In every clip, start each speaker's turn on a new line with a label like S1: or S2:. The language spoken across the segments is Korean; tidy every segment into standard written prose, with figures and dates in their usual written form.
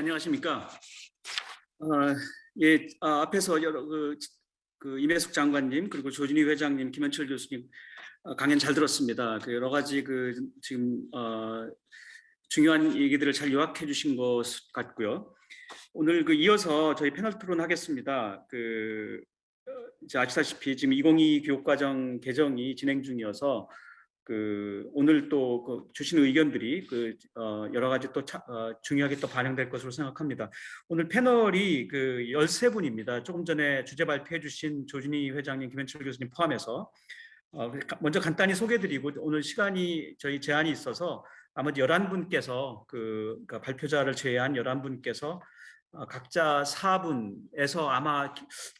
S1: 안녕하십니까. 예, 앞에서 여러 임혜숙 장관님 그리고 조진희 회장님, 김현철 교수님 강연 잘 들었습니다. 여러 가지 지금 중요한 얘기들을 잘 요약해 주신 것 같고요. 오늘 이어서 저희 패널 토론 하겠습니다. 이제 아시다시피 지금 2022 교육과정 개정이 진행 중이어서 오늘 또 주신 의견들이 여러 가지 또 중요하게 또 반영될 것으로 생각합니다. 오늘 패널이 13분입니다. 조금 전에 주제 발표해 주신 조진희 회장님, 김현철 교수님 포함해서 먼저 간단히 소개드리고, 오늘 시간이 저희 제한이 있어서 나머지 11분께서 그러니까 발표자를 제외한 11분께서 각자 4분에서 아마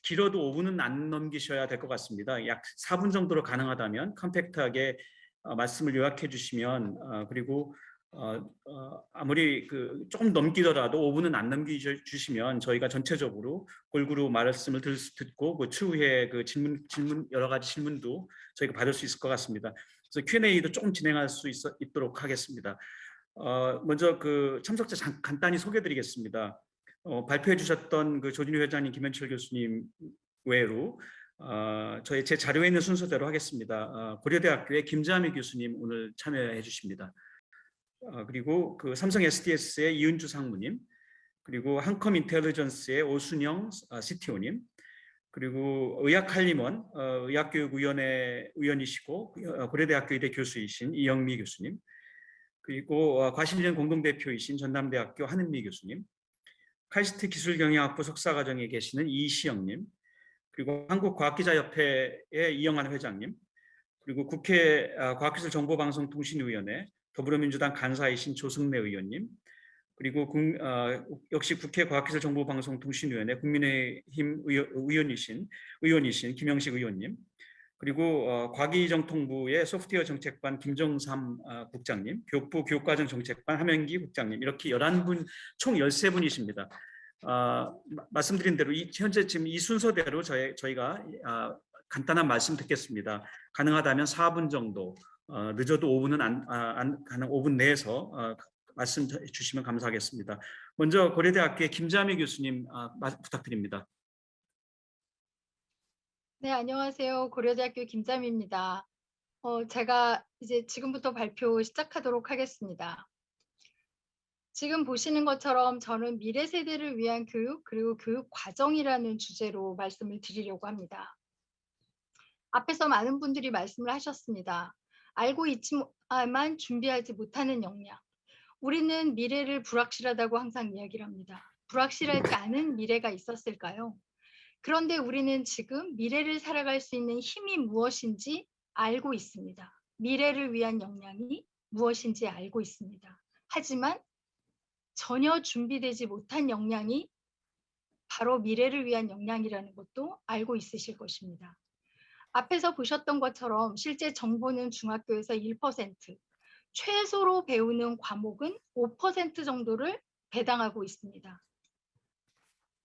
S1: 길어도 5분은 안 넘기셔야 될 것 같습니다. 약 4분 정도로 가능하다면 컴팩트하게 말씀을 요약해 주시면, 그리고 아무리 조금 넘기더라도 5분은 안 넘기주시면 저희가 전체적으로 골고루 말씀을 듣고 추후에 질문 여러 가지 질문도 저희가 받을 수 있을 것 같습니다. 그래서 Q&A도 조금 진행할 수 있도록 하겠습니다. 먼저 참석자 간단히 소개드리겠습니다. 발표해 주셨던 조진희 회장님, 김현철 교수님 외로 제 자료에 있는 순서대로 하겠습니다. 고려대학교의 김자미 교수님 오늘 참여해 주십니다. 그리고 삼성 SDS의 이은주 상무님, 그리고 한컴 인텔리전스의 오순영 CTO님, 그리고 의학칼림원 의학교육위원회 위원이시고 고려대학교 의대 교수이신 이영미 교수님, 그리고 과실련 공동대표이신 전남대학교 한은미 교수님, 카이스트 기술경영학부 석사과정에 계시는 이시영님, 그리고 한국과학기자협회의 이영환 회장님, 그리고 국회 과학기술정보방송통신위원회 더불어민주당 간사이신 조승래 의원님, 그리고 역시 국회 과학기술정보방송통신위원회 국민의힘 의원이신 김영식 의원님, 그리고 과기정통부의 소프트웨어 정책반 김정삼 국장님, 교육부 교육과정정책반 함영기 국장님, 이렇게 11분, 총 13분이십니다. 말씀드린 대로 현재 지금 이 순서대로 저희가 간단한 말씀 듣겠습니다. 가능하다면 4분 정도, 늦어도 5분은 가능 5분 내에서 말씀 주시면 감사하겠습니다. 먼저 고려대학교의 김자미 교수님 부탁드립니다.
S2: 네, 안녕하세요. 고려대학교 김자미입니다. 제가 이제 지금부터 발표 시작하도록 하겠습니다. 지금 보시는 것처럼 저는 미래 세대를 위한 교육 그리고 교육 과정이라는 주제로 말씀을 드리려고 합니다. 앞에서 많은 분들이 말씀을 하셨습니다. 알고 있지만 준비하지 못하는 역량. 우리는 미래를 불확실하다고 항상 이야기를 합니다. 불확실하지 않은 미래가 있었을까요? 그런데 우리는 지금 미래를 살아갈 수 있는 힘이 무엇인지 알고 있습니다. 미래를 위한 역량이 무엇인지 알고 있습니다. 하지만 전혀 준비되지 못한 역량이 바로 미래를 위한 역량이라는 것도 알고 있으실 것입니다. 앞에서 보셨던 것처럼 실제 정보는 중학교에서 1%, 최소로 배우는 과목은 5% 정도를 배당하고 있습니다.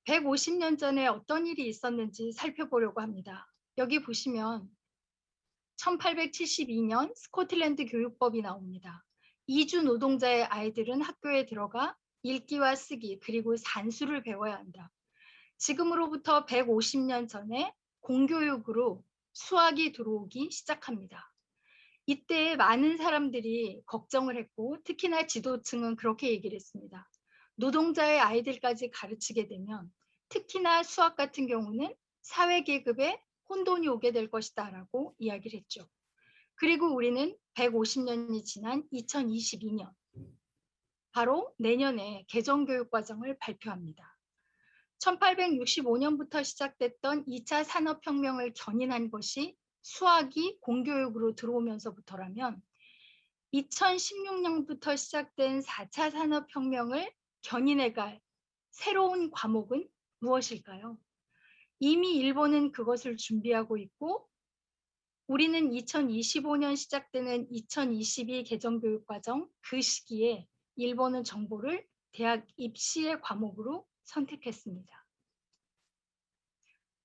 S2: 150년 전에 어떤 일이 있었는지 살펴보려고 합니다. 여기 보시면 1872년 스코틀랜드 교육법이 나옵니다. 이주 노동자의 아이들은 학교에 들어가 읽기와 쓰기 그리고 산수를 배워야 한다. 지금으로부터 150년 전에 공교육으로 수학이 들어오기 시작합니다. 이때 많은 사람들이 걱정을 했고 특히나 지도층은 그렇게 얘기를 했습니다. 노동자의 아이들까지 가르치게 되면 특히나 수학 같은 경우는 사회계급에 혼돈이 오게 될 것이다 라고 이야기를 했죠. 그리고 우리는 150년이 지난 2022년 바로 내년에 개정교육과정을 발표합니다. 1865년부터 시작됐던 2차 산업혁명을 견인한 것이 수학이 공교육으로 들어오면서부터라면 2016년부터 시작된 4차 산업혁명을 견인해갈 새로운 과목은 무엇일까요? 이미 일본은 그것을 준비하고 있고 우리는 2025년 시작되는 2022 개정교육과정 그 시기에 일본은 정보를 대학 입시의 과목으로 선택했습니다.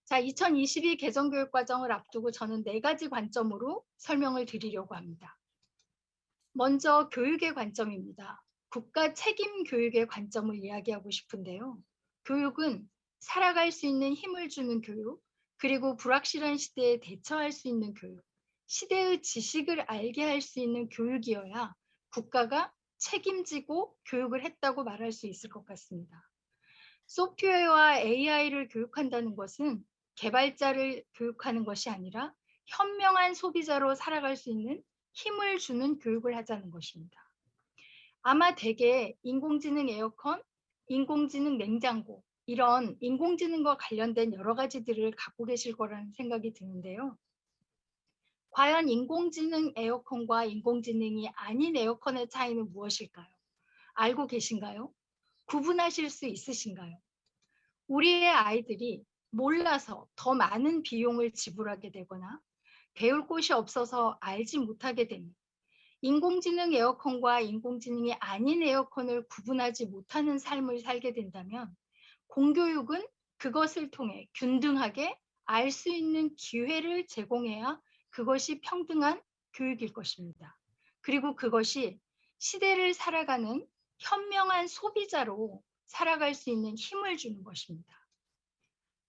S2: 자, 2022 개정교육과정을 앞두고 저는 4가지 관점으로 설명을 드리려고 합니다. 먼저 교육의 관점입니다. 국가 책임 교육의 관점을 이야기하고 싶은데요. 교육은 살아갈 수 있는 힘을 주는 교육, 그리고 불확실한 시대에 대처할 수 있는 교육, 시대의 지식을 알게 할 수 있는 교육이어야 국가가 책임지고 교육을 했다고 말할 수 있을 것 같습니다. 소프트웨어와 AI를 교육한다는 것은 개발자를 교육하는 것이 아니라 현명한 소비자로 살아갈 수 있는 힘을 주는 교육을 하자는 것입니다. 아마 대개 인공지능 에어컨, 인공지능 냉장고, 이런 인공지능과 관련된 여러 가지들을 갖고 계실 거라는 생각이 드는데요. 과연 인공지능 에어컨과 인공지능이 아닌 에어컨의 차이는 무엇일까요? 알고 계신가요? 구분하실 수 있으신가요? 우리의 아이들이 몰라서 더 많은 비용을 지불하게 되거나 배울 곳이 없어서 알지 못하게 되니 인공지능 에어컨과 인공지능이 아닌 에어컨을 구분하지 못하는 삶을 살게 된다면 공교육은 그것을 통해 균등하게 알 수 있는 기회를 제공해야 그것이 평등한 교육일 것입니다. 그리고 그것이 시대를 살아가는 현명한 소비자로 살아갈 수 있는 힘을 주는 것입니다.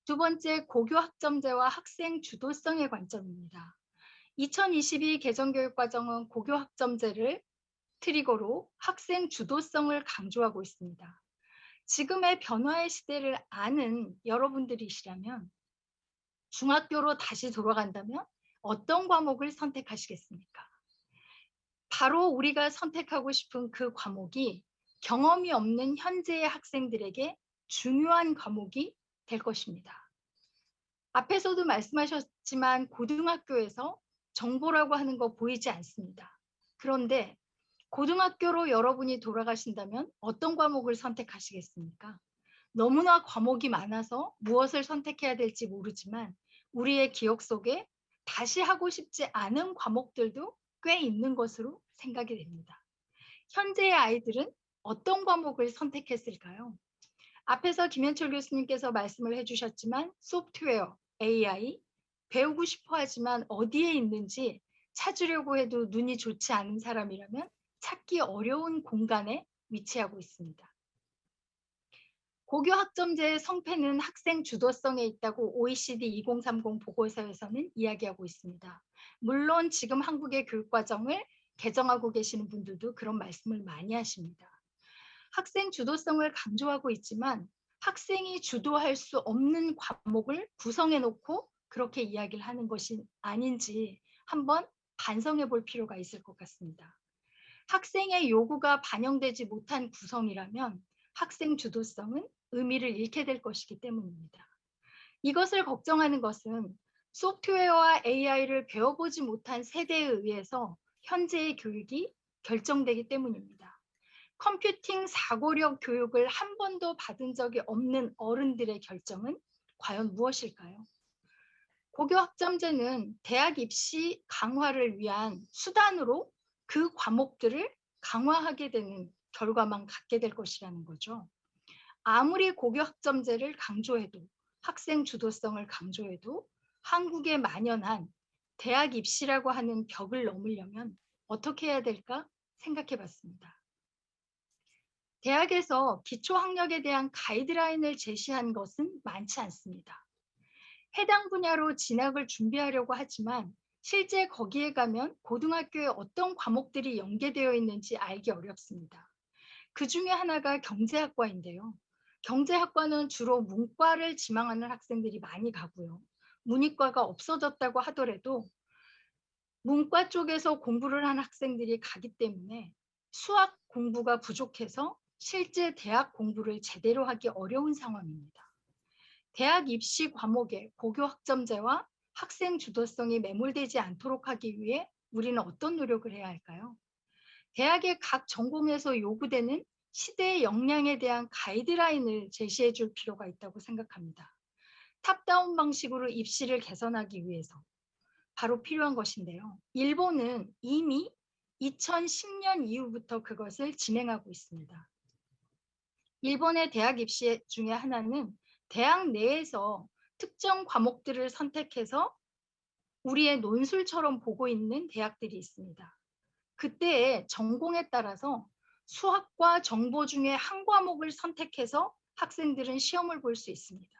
S2: 두 번째, 고교 학점제와 학생 주도성의 관점입니다. 2022 개정교육과정은 고교 학점제를 트리거로 학생 주도성을 강조하고 있습니다. 지금의 변화의 시대를 아는 여러분들이시라면 중학교로 다시 돌아간다면 어떤 과목을 선택하시겠습니까? 바로 우리가 선택하고 싶은 그 과목이 경험이 없는 현재의 학생들에게 중요한 과목이 될 것입니다. 앞에서도 말씀하셨지만 고등학교에서 정보라고 하는 거 보이지 않습니다. 그런데 고등학교로 여러분이 돌아가신다면 어떤 과목을 선택하시겠습니까? 너무나 과목이 많아서 무엇을 선택해야 될지 모르지만 우리의 기억 속에 다시 하고 싶지 않은 과목들도 꽤 있는 것으로 생각이 됩니다. 현재의 아이들은 어떤 과목을 선택했을까요? 앞에서 김현철 교수님께서 말씀을 해주셨지만 소프트웨어, AI, 배우고 싶어 하지만 어디에 있는지 찾으려고 해도 눈이 좋지 않은 사람이라면 찾기 어려운 공간에 위치하고 있습니다. 고교 학점제의 성패는 학생 주도성에 있다고 OECD 2030 보고서에서는 이야기하고 있습니다. 물론 지금 한국의 교육과정을 개정하고 계시는 분들도 그런 말씀을 많이 하십니다. 학생 주도성을 강조하고 있지만 학생이 주도할 수 없는 과목을 구성해 놓고 그렇게 이야기를 하는 것이 아닌지 한번 반성해 볼 필요가 있을 것 같습니다. 학생의 요구가 반영되지 못한 구성이라면 학생 주도성은 의미를 잃게 될 것이기 때문입니다. 이것을 걱정하는 것은 소프트웨어와 AI를 배워보지 못한 세대에 의해서 현재의 교육이 결정되기 때문입니다. 컴퓨팅 사고력 교육을 한 번도 받은 적이 없는 어른들의 결정은 과연 무엇일까요? 고교 학점제는 대학 입시 강화를 위한 수단으로 그 과목들을 강화하게 되는 결과만 갖게 될 것이라는 거죠. 아무리 고교 학점제를 강조해도 학생 주도성을 강조해도 한국에 만연한 대학 입시라고 하는 벽을 넘으려면 어떻게 해야 될까 생각해 봤습니다. 대학에서 기초학력에 대한 가이드라인을 제시한 것은 많지 않습니다. 해당 분야로 진학을 준비하려고 하지만 실제 거기에 가면 고등학교에 어떤 과목들이 연계되어 있는지 알기 어렵습니다. 그 중에 하나가 경제학과인데요. 경제학과는 주로 문과를 지망하는 학생들이 많이 가고요. 문이과가 없어졌다고 하더라도 문과 쪽에서 공부를 한 학생들이 가기 때문에 수학 공부가 부족해서 실제 대학 공부를 제대로 하기 어려운 상황입니다. 대학 입시 과목에 고교 학점제와 학생 주도성이 매몰되지 않도록 하기 위해 우리는 어떤 노력을 해야 할까요? 대학의 각 전공에서 요구되는 시대의 역량에 대한 가이드라인을 제시해 줄 필요가 있다고 생각합니다. 탑다운 방식으로 입시를 개선하기 위해서 바로 필요한 것인데요. 일본은 이미 2010년 이후부터 그것을 진행하고 있습니다. 일본의 대학 입시 중에 하나는 대학 내에서 특정 과목들을 선택해서 우리의 논술처럼 보고 있는 대학들이 있습니다. 그때의 전공에 따라서 수학과 정보 중에 한 과목을 선택해서 학생들은 시험을 볼 수 있습니다.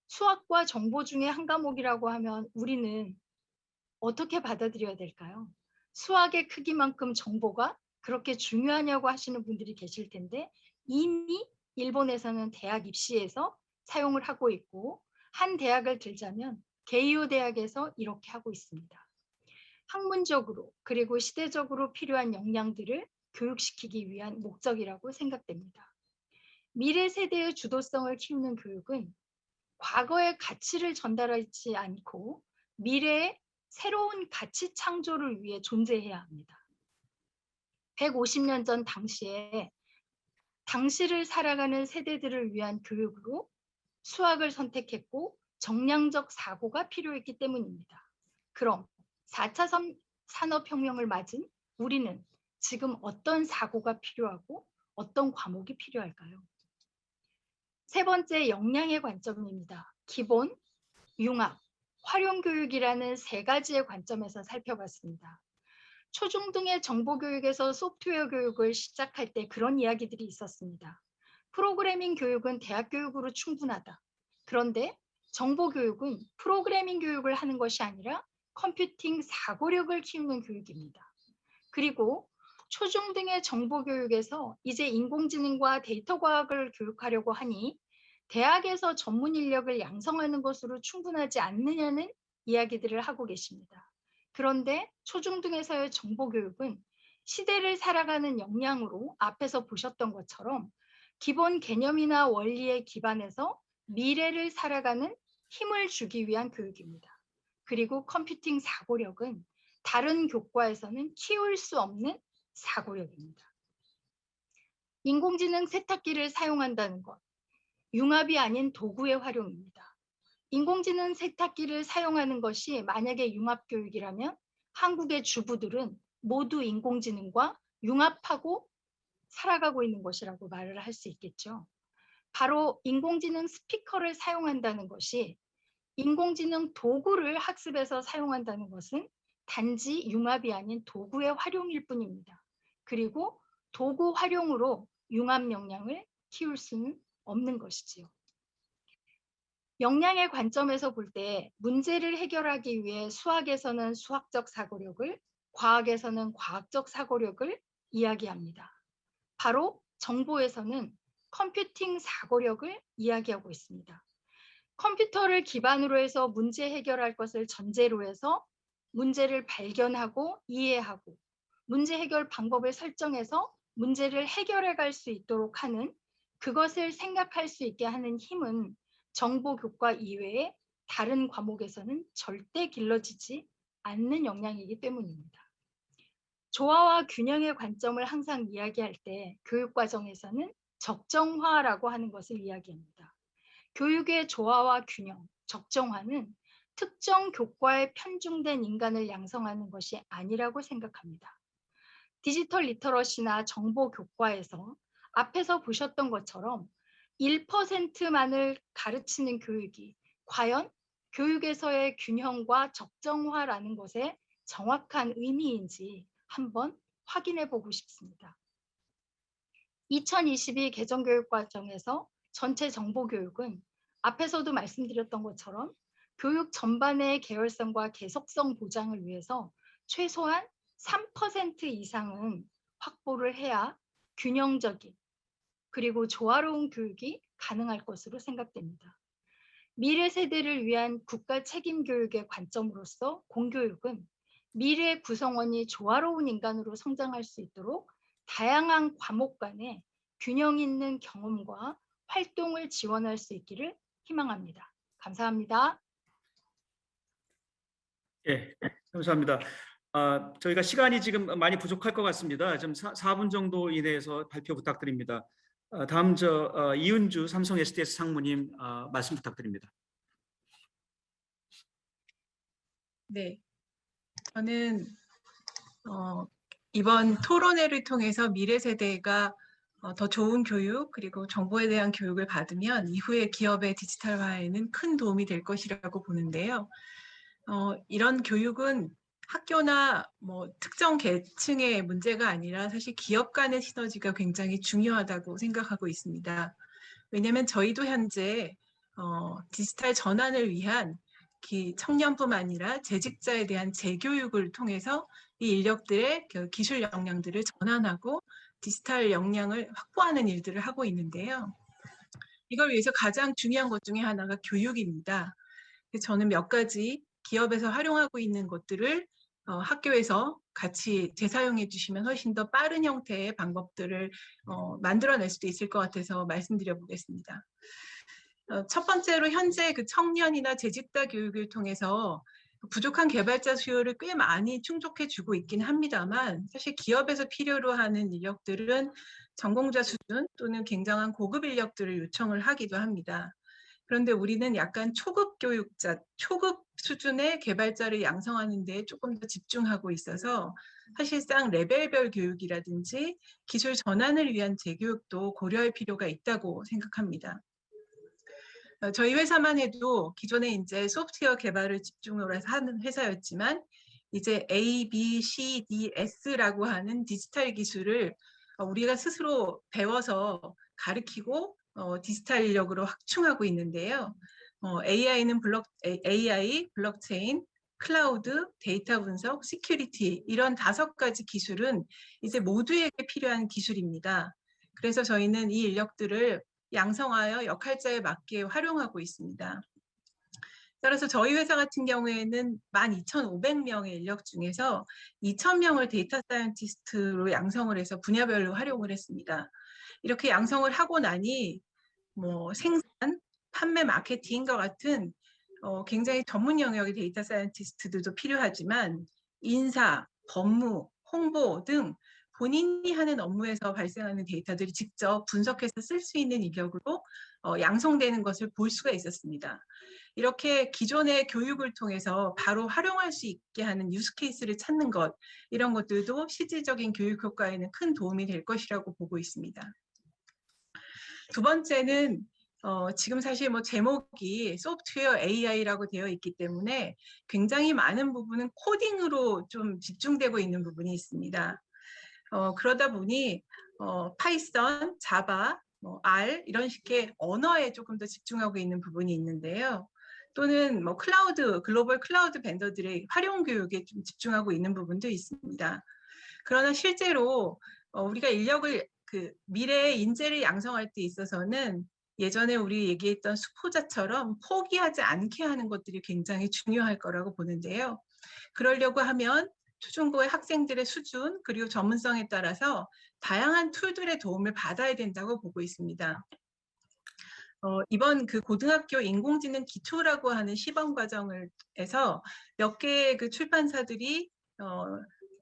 S2: 수학과 정보 중에 한 과목이라고 하면 우리는 어떻게 받아들여야 될까요? 수학의 크기만큼 정보가 그렇게 중요하냐고 하시는 분들이 계실 텐데 이미 일본에서는 대학 입시에서 사용을 하고 있고 한 대학을 들자면 게이오 대학에서 이렇게 하고 있습니다. 학문적으로 그리고 시대적으로 필요한 역량들을 교육시키기 위한 목적이라고 생각됩니다. 미래 세대의 주도성을 키우는 교육은 과거의 가치를 전달하지 않고 미래의 새로운 가치 창조를 위해 존재해야 합니다. 150년 전 당시를 살아가는 세대들을 위한 교육으로 수학을 선택했고 정량적 사고가 필요했기 때문입니다. 그럼 4차 산업혁명을 맞은 우리는 지금 어떤 사고가 필요하고 어떤 과목이 필요할까요? 세 번째, 역량의 관점입니다. 기본, 융합, 활용교육이라는 세 가지의 관점에서 살펴봤습니다. 초중등의 정보교육에서 소프트웨어 교육을 시작할 때 그런 이야기들이 있었습니다. 프로그래밍 교육은 대학 교육으로 충분하다. 그런데 정보교육은 프로그래밍 교육을 하는 것이 아니라 컴퓨팅 사고력을 키우는 교육입니다. 그리고 초중등의 정보교육에서 이제 인공지능과 데이터 과학을 교육하려고 하니 대학에서 전문 인력을 양성하는 것으로 충분하지 않느냐는 이야기들을 하고 계십니다. 그런데 초중등에서의 정보교육은 시대를 살아가는 역량으로 앞에서 보셨던 것처럼 기본 개념이나 원리에 기반해서 미래를 살아가는 힘을 주기 위한 교육입니다. 그리고 컴퓨팅 사고력은 다른 교과에서는 키울 수 없는 사고력입니다. 인공지능 세탁기를 사용한다는 것, 융합이 아닌 도구의 활용입니다. 인공지능 세탁기를 사용하는 것이 만약에 융합교육이라면 한국의 주부들은 모두 인공지능과 융합하고 살아가고 있는 것이라고 말을 할 수 있겠죠. 바로 인공지능 스피커를 사용한다는 것이 인공지능 도구를 학습에서 사용한다는 것은 단지 융합이 아닌 도구의 활용일 뿐입니다. 그리고 도구 활용으로 융합 역량을 키울 수는 없는 것이지요. 역량의 관점에서 볼 때 문제를 해결하기 위해 수학에서는 수학적 사고력을, 과학에서는 과학적 사고력을 이야기합니다. 바로 정보에서는 컴퓨팅 사고력을 이야기하고 있습니다. 컴퓨터를 기반으로 해서 문제 해결할 것을 전제로 해서 문제를 발견하고 이해하고 문제 해결 방법을 설정해서 문제를 해결해 갈 수 있도록 하는 그것을 생각할 수 있게 하는 힘은 정보 교과 이외에 다른 과목에서는 절대 길러지지 않는 역량이기 때문입니다. 조화와 균형의 관점을 항상 이야기할 때 교육과정에서는 적정화라고 하는 것을 이야기합니다. 교육의 조화와 균형, 적정화는 특정 교과에 편중된 인간을 양성하는 것이 아니라고 생각합니다. 디지털 리터러시나 정보 교과에서 앞에서 보셨던 것처럼 1%만을 가르치는 교육이 과연 교육에서의 균형과 적정화라는 것의 정확한 의미인지 한번 확인해 보고 싶습니다. 2022 개정교육과정에서 전체 정보교육은 앞에서도 말씀드렸던 것처럼 교육 전반의 계열성과 계속성 보장을 위해서 최소한 3% 이상은 확보를 해야 균형적인 그리고 조화로운 교육이 가능할 것으로 생각됩니다. 미래 세대를 위한 국가 책임 교육의 관점으로서 공교육은 미래 구성원이 조화로운 인간으로 성장할 수 있도록 다양한 과목 간의 균형 있는 경험과 활동을 지원할 수 있기를 희망합니다. 감사합니다.
S1: 예, 감사합니다. 저희가 시간이 지금 많이 부족할 것 같습니다. 좀 4분 정도 이내에서 발표 부탁드립니다. 다음 이은주 삼성 SDS 상무님 말씀 부탁드립니다.
S3: 네, 저는 이번 토론회를 통해서 미래 세대가 더 좋은 교육 그리고 정보에 대한 교육을 받으면 이후에 기업의 디지털화에는 큰 도움이 될 것이라고 보는데요. 이런 교육은 학교나 뭐 특정 계층의 문제가 아니라 사실 기업 간의 시너지가 굉장히 중요하다고 생각하고 있습니다. 왜냐하면 저희도 현재 디지털 전환을 위한 청년뿐만 아니라 재직자에 대한 재교육을 통해서 이 인력들의 그 기술 역량들을 전환하고 디지털 역량을 확보하는 일들을 하고 있는데요. 이걸 위해서 가장 중요한 것 중에 하나가 교육입니다. 저는 몇 가지 기업에서 활용하고 있는 것들을 학교에서 같이 재사용해 주시면 훨씬 더 빠른 형태의 방법들을 만들어낼 수도 있을 것 같아서 말씀드려 보겠습니다. 첫 번째로 현재 그 청년이나 재직자 교육을 통해서 부족한 개발자 수요를 꽤 많이 충족해 주고 있긴 합니다만 사실 기업에서 필요로 하는 인력들은 전공자 수준 또는 굉장한 고급 인력들을 요청을 하기도 합니다. 그런데 우리는 약간 초급 교육자, 초급 수준의 개발자를 양성하는 데 조금 더 집중하고 있어서 사실상 레벨별 교육이라든지 기술 전환을 위한 재교육도 고려할 필요가 있다고 생각합니다. 저희 회사만 해도 기존에 이제 소프트웨어 개발을 집중으로 해서 하는 회사였지만 이제 A, B, C, D, S라고 하는 디지털 기술을 우리가 스스로 배워서 가르치고 디지털 인력으로 확충하고 있는데요. AI는 AI, 블록체인, 클라우드, 데이터 분석, 시큐리티 이런 5가지 기술은 이제 모두에게 필요한 기술입니다. 그래서 저희는 이 인력들을 양성하여 역할자에 맞게 활용하고 있습니다. 따라서 저희 회사 같은 경우에는 12,500명의 인력 중에서 2,000명을 데이터 사이언티스트로 양성을 해서 분야별로 활용을 했습니다. 이렇게 양성을 하고 나니 뭐 생산, 판매, 마케팅과 같은 굉장히 전문 영역의 데이터 사이언티스트들도 필요하지만 인사, 법무, 홍보 등 본인이 하는 업무에서 발생하는 데이터들이 직접 분석해서 쓸 수 있는 인력으로 양성되는 것을 볼 수가 있었습니다. 이렇게 기존의 교육을 통해서 바로 활용할 수 있게 하는 유스 케이스를 찾는 것, 이런 것들도 실질적인 교육 효과에는 큰 도움이 될 것이라고 보고 있습니다. 두 번째는 지금 사실 뭐 제목이 소프트웨어 AI라고 되어 있기 때문에 굉장히 많은 부분은 코딩으로 좀 집중되고 있는 부분이 있습니다. 그러다 보니 파이썬, 자바, R 이런 식의 언어에 조금 더 집중하고 있는 부분이 있는데요. 또는 뭐 글로벌 클라우드 벤더들의 활용 교육에 좀 집중하고 있는 부분도 있습니다. 그러나 실제로 우리가 인력을 미래의 인재를 양성할 때 있어서는 예전에 우리 얘기했던 수포자처럼 포기하지 않게 하는 것들이 굉장히 중요할 거라고 보는데요. 그러려고 하면 초중고의 학생들의 수준 그리고 전문성에 따라서 다양한 툴들의 도움을 받아야 된다고 보고 있습니다. 이번 그 고등학교 인공지능 기초라고 하는 시범 과정에서 몇 개의 그 출판사들이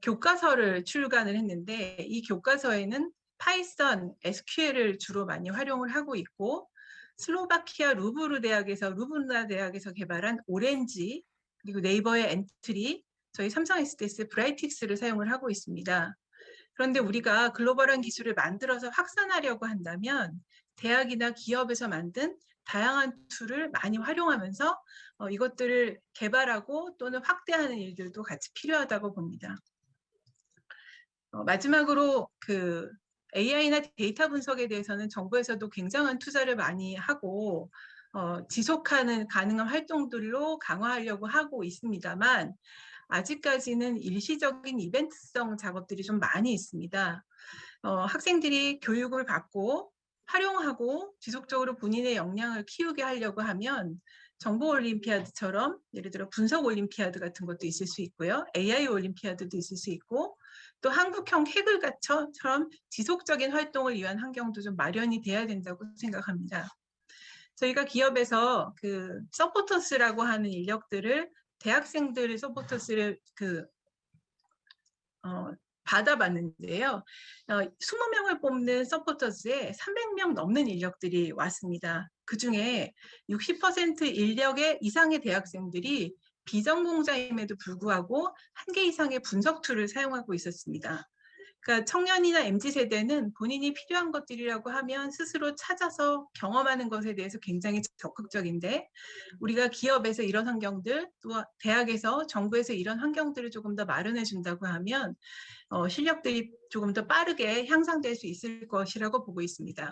S3: 교과서를 출간을 했는데 이 교과서에는 파이썬, SQL을 주로 많이 활용을 하고 있고 슬로바키아 루브르나 대학에서 개발한 오렌지 그리고 네이버의 엔트리 저희 삼성 SDS 브라이틱스를 사용을 하고 있습니다. 그런데 우리가 글로벌한 기술을 만들어서 확산하려고 한다면 대학이나 기업에서 만든 다양한 툴을 많이 활용하면서 이것들을 개발하고 또는 확대하는 일들도 같이 필요하다고 봅니다. 마지막으로 그 AI나 데이터 분석에 대해서는 정부에서도 굉장한 투자를 많이 하고 지속하는 가능한 활동들로 강화하려고 하고 있습니다만 아직까지는 일시적인 이벤트성 작업들이 좀 많이 있습니다. 학생들이 교육을 받고 활용하고 지속적으로 본인의 역량을 키우게 하려고 하면 정보 올림피아드처럼 예를 들어 분석 올림피아드 같은 것도 있을 수 있고요. AI 올림피아드도 있을 수 있고 또 한국형 해글가처럼 지속적인 활동을 위한 환경도 좀 마련이 돼야 된다고 생각합니다. 저희가 기업에서 그 서포터스라고 하는 인력들을 대학생들 서포터스를 받아봤는데요. 20명을 뽑는 서포터스에 300명 넘는 인력들이 왔습니다. 그중에 60% 인력의 이상의 대학생들이 비전공자임에도 불구하고 1개 이상의 분석 툴을 사용하고 있었습니다. 그러니까 청년이나 MZ 세대는 본인이 필요한 것들이라고 하면 스스로 찾아서 경험하는 것에 대해서 굉장히 적극적인데, 우리가 기업에서 이런 환경들, 또 대학에서 정부에서 이런 환경들을 조금 더 마련해 준다고 하면 실력들이 조금 더 빠르게 향상될 수 있을 것이라고 보고 있습니다.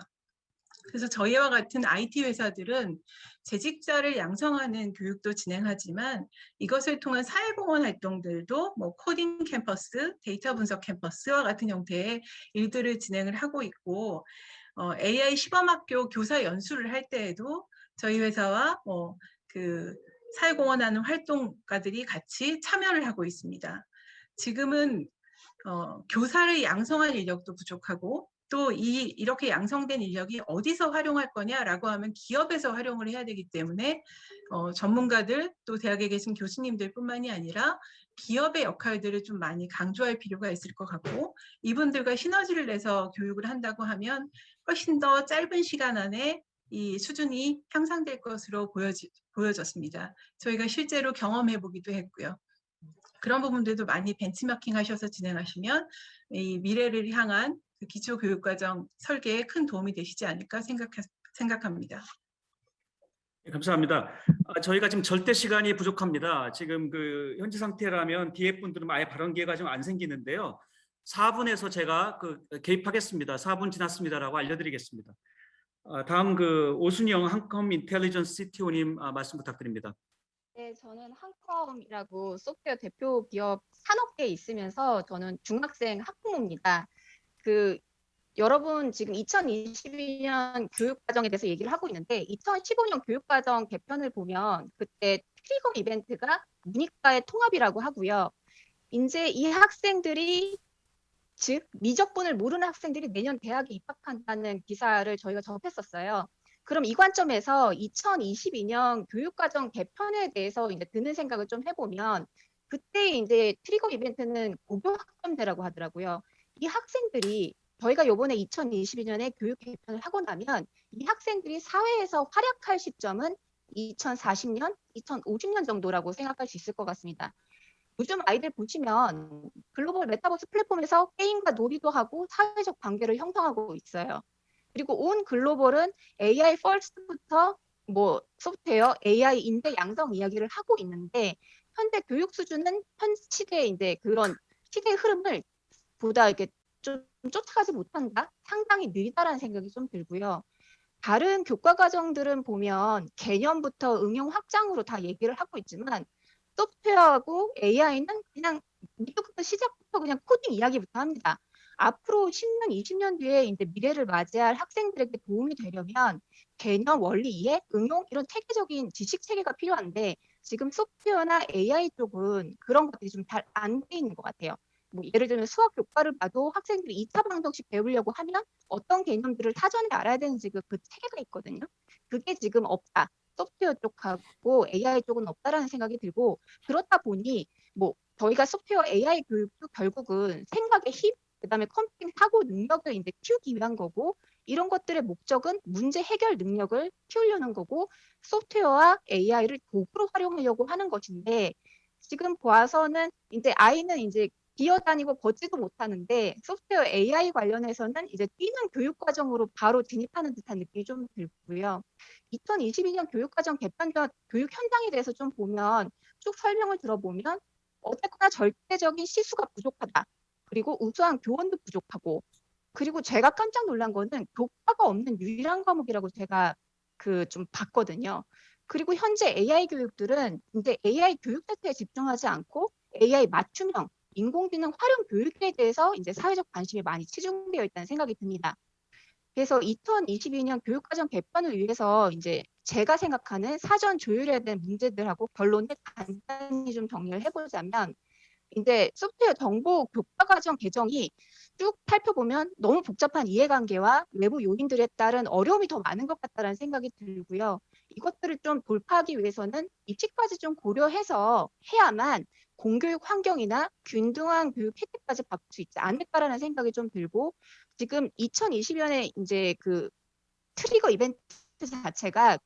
S3: 그래서 저희와 같은 IT 회사들은 재직자를 양성하는 교육도 진행하지만, 이것을 통한 사회공헌 활동들도 뭐 코딩 캠퍼스, 데이터 분석 캠퍼스와 같은 형태의 일들을 진행을 하고 있고, AI 시범학교 교사 연수를 할 때에도 저희 회사와 그 사회공헌하는 활동가들이 같이 참여를 하고 있습니다. 지금은 교사를 양성할 인력도 부족하고, 또 이렇게 양성된 인력이 어디서 활용할 거냐라고 하면 기업에서 활용을 해야 되기 때문에 전문가들, 또 대학에 계신 교수님들 뿐만이 아니라 기업의 역할들을 좀 많이 강조할 필요가 있을 것 같고, 이분들과 시너지를 내서 교육을 한다고 하면 훨씬 더 짧은 시간 안에 이 수준이 향상될 것으로 보여졌습니다. 저희가 실제로 경험해 보기도 했고요. 그런 부분들도 많이 벤치마킹 하셔서 진행하시면 이 미래를 향한 그 기초교육과정 설계에 큰 도움이 되시지 않을까 생각합니다.
S1: 네, 감사합니다. 저희가 지금 절대 시간이 부족합니다. 지금 그 현재 상태라면 뒤에 분들은 아예 발언 기회가 좀 안 생기는데요. 4분에서 제가 개입하겠습니다. 4분 지났습니다라고 알려드리겠습니다. 다음 그 오순영 한컴 인텔리전스 CTO님 말씀 부탁드립니다.
S4: 네, 저는 한컴이라고 소프트웨어 대표 기업 산업계에 있으면서 저는 중학생 학부모입니다. 여러분 지금 2022년 교육과정에 대해서 얘기를 하고 있는데 2015년 교육과정 개편을 보면 그때 트리거 이벤트가 문이과의 통합이라고 하고요. 이제 이 학생들이 즉 미적분을 모르는 학생들이 내년 대학에 입학한다는 기사를 저희가 접했었어요. 그럼 이 관점에서 2022년 교육과정 개편에 대해서 이제 드는 생각을 좀 해보면 그때 이제 트리거 이벤트는 고교 학점제라고 하더라고요. 이 학생들이 저희가 요번에 2022년에 교육 개편을 하고 나면 이 학생들이 사회에서 활약할 시점은 2040년, 2050년 정도라고 생각할 수 있을 것 같습니다. 요즘 아이들 보시면 글로벌 메타버스 플랫폼에서 게임과 놀이도 하고 사회적 관계를 형성하고 있어요. 그리고 온 글로벌은 AI 퍼스트부터 뭐 소프트웨어, AI 인재 양성 이야기를 하고 있는데 현재 교육 수준은 현 시대의 이제 그런 시대의 흐름을 보다 이렇게 좀 쫓아가지 못한다, 상당히 느리다라는 생각이 좀 들고요. 다른 교과 과정들은 보면 개념부터 응용 확장으로 다 얘기를 하고 있지만 소프트웨어하고 AI는 그냥 미국부터 시작부터 그냥 코딩 이야기부터 합니다. 앞으로 10년, 20년 뒤에 이제 미래를 맞이할 학생들에게 도움이 되려면 개념, 원리 이해, 응용 이런 체계적인 지식 체계가 필요한데 지금 소프트웨어나 AI 쪽은 그런 것들이 좀 잘 안 돼 있는 것 같아요. 뭐 예를 들면 수학 교과를 봐도 학생들이 2차 방정식 배우려고 하면 어떤 개념들을 사전에 알아야 되는지 그 체계가 있거든요. 그게 지금 없다. 소프트웨어 쪽하고 AI 쪽은 없다라는 생각이 들고 그렇다 보니 뭐 저희가 소프트웨어 AI 교육도 결국은 생각의 힘, 그다음에 컴퓨팅 사고 능력을 이제 키우기 위한 거고 이런 것들의 목적은 문제 해결 능력을 키우려는 거고 소프트웨어와 AI를 도구로 활용하려고 하는 것인데 지금 보아서는 이제 아이는 이제 기어다니고 걷지도 못하는데 소프트웨어 AI 관련해서는 이제 뛰는 교육 과정으로 바로 진입하는 듯한 느낌이 좀 들고요. 2022년 교육과정 개편과 교육 현장에 대해서 좀 보면 쭉 설명을 들어보면 어쨌거나 절대적인 시수가 부족하다. 그리고 우수한 교원도 부족하고 그리고 제가 깜짝 놀란 거는 교과가 없는 유일한 과목이라고 제가 좀 봤거든요. 그리고 현재 AI 교육들은 이제 AI 교육 자체에 집중하지 않고 AI 맞춤형 인공지능 활용 교육에 대해서 이제 사회적 관심이 많이 치중되어 있다는 생각이 듭니다. 그래서 2022년 교육과정 개편을 위해서 이제 제가 생각하는 사전 조율해야 되는 문제들하고 결론을 간단히 좀 정리를 해보자면 이제 소프트웨어 정보 교과과정 개정이 쭉 살펴보면 너무 복잡한 이해관계와 외부 요인들에 따른 어려움이 더 많은 것 같다는 생각이 들고요. 이것들을 좀 돌파하기 위해서는 입시까지 좀 고려해서 해야만 공교육 환경이나 균등한 교육 혜택까지 받을 수 있지 않을까라는 생각이 좀 들고 지금 2020년에 이제 트리거 이벤트 자체가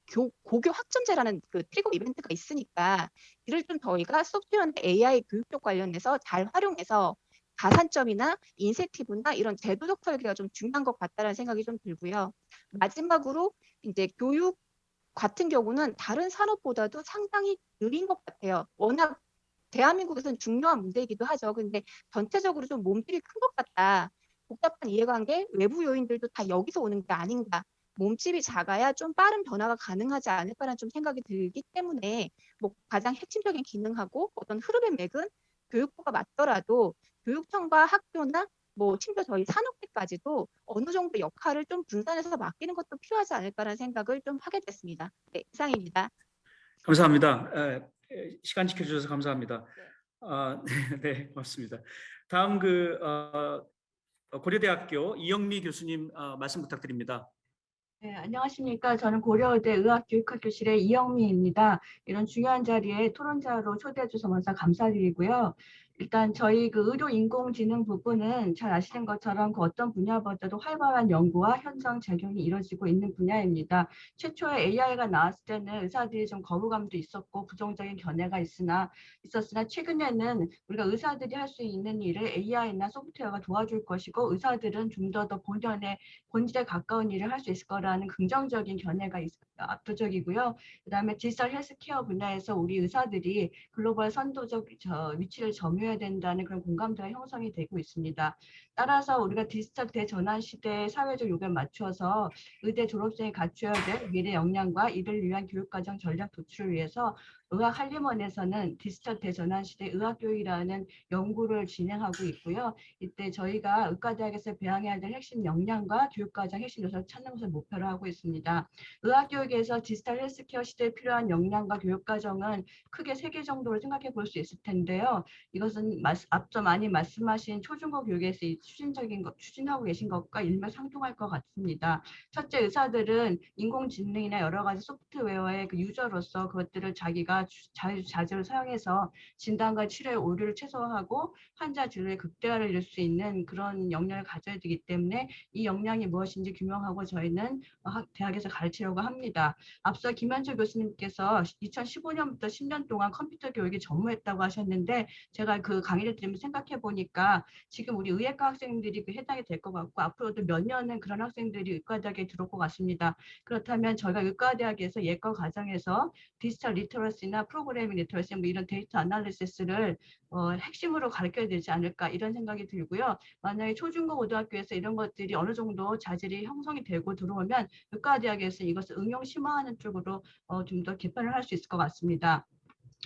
S4: 고교 학점제라는 트리거 이벤트가 있으니까 이를 좀 저희가 소프트웨어나 AI 교육 쪽 관련해서 잘 활용해서 가산점이나 인센티브나 이런 제도적 설계가 좀 중요한 것 같다는 생각이 좀 들고요. 마지막으로 이제 교육 같은 경우는 다른 산업보다도 상당히 느린 것 같아요. 워낙 대한민국에서는 중요한 문제이기도 하죠. 근데 전체적으로 좀 몸집이 큰 것 같다. 복잡한 이해관계, 외부 요인들도 다 여기서 오는 게 아닌가. 몸집이 작아야 좀 빠른 변화가 가능하지 않을까라는 좀 생각이 들기 때문에 뭐 가장 핵심적인 기능하고 어떤 흐름의 맥은 교육부가 맞더라도 교육청과 학교나 뭐 심지어 저희 산업계까지도 어느 정도 역할을 좀 분산해서 맡기는 것도 필요하지 않을까라는 생각을 좀 하게 됐습니다. 네, 이상입니다.
S1: 감사합니다. 시간 지켜주셔서 감사합니다.
S4: 네.
S1: 네, 고맙습니다. 다음 고려대학교 이영미 교수님 말씀 부탁드립니다.
S5: 네, 안녕하십니까. 저는 고려대 의학교육학교실의 이영미입니다. 이런 중요한 자리에 토론자로 초대해 주셔서 먼저 감사드리고요. 일단 저희 그 의료 인공지능 부분은 잘 아시는 것처럼 그 어떤 분야보다도 활발한 연구와 현장 적용이 이루어지고 있는 분야입니다. 최초에 AI가 나왔을 때는 의사들이 좀 거부감도 있었고 부정적인 견해가 있었으나 최근에는 우리가 의사들이 할 수 있는 일을 AI나 소프트웨어가 도와줄 것이고 의사들은 좀 더 본질에 가까운 일을 할 수 있을 거라는 긍정적인 견해가 압도적이고요. 그다음에 디지털 헬스케어 분야에서 우리 의사들이 글로벌 선도적 위치를 점유해야 된다는 그런 공감대가 형성이 되고 있습니다. 따라서 우리가 디지털 대전환 시대의 사회적 요구에 맞춰서 의대 졸업생이 갖춰야 될 미래 역량과 이를 위한 교육과정 전략 도출을 위해서 의학한림원에서는 디지털 대전환 시대 의학교육이라는 연구를 진행하고 있고요. 이때 저희가 의과대학에서 배양해야 될 핵심 역량과 교육과정 핵심 요소를 찾는 것을 목표로 하고 있습니다. 의학교육에서 디지털 헬스케어 시대에 필요한 역량과 교육과정은 크게 3개 정도로 생각해 볼 수 있을 텐데요. 이것은 앞서 많이 말씀하신 초중고 교육에서 추진하고 계신 것과 일맥상통할 것 같습니다. 첫째, 의사들은 인공지능이나 여러 가지 소프트웨어의 그 유저로서 그것들을 자기가 자주자주 사용해서 진단과 치료의 오류를 최소화하고 환자 진료의 극대화를 이룰 수 있는 그런 역량을 가져야 되기 때문에 이 역량이 무엇인지 규명하고 저희는 대학에서 가르치려고 합니다. 앞서 김현철 교수님께서 2015년부터 10년 동안 컴퓨터 교육이 전무했다고 하셨는데 제가 그 강의를 들으면서 생각해 보니까 지금 우리 의예과 학생들이 그 해당이 될 것 같고 앞으로도 몇 년은 그런 학생들이 의과대학에 들어올 것 같습니다. 그렇다면 저희가 의과대학에서 예과 과정에서 디지털 리터러시나 프로그래밍 리터러시 뭐 이런 데이터 아날리시스를 핵심으로 가르쳐야 되지 않을까 이런 생각이 들고요. 만약에 초중고 고등학교에서 이런 것들이 어느 정도 자질이 형성이 되고 들어오면 의과대학에서 이것을 응용 심화하는 쪽으로 좀 더 개편을 할 수 있을 것 같습니다.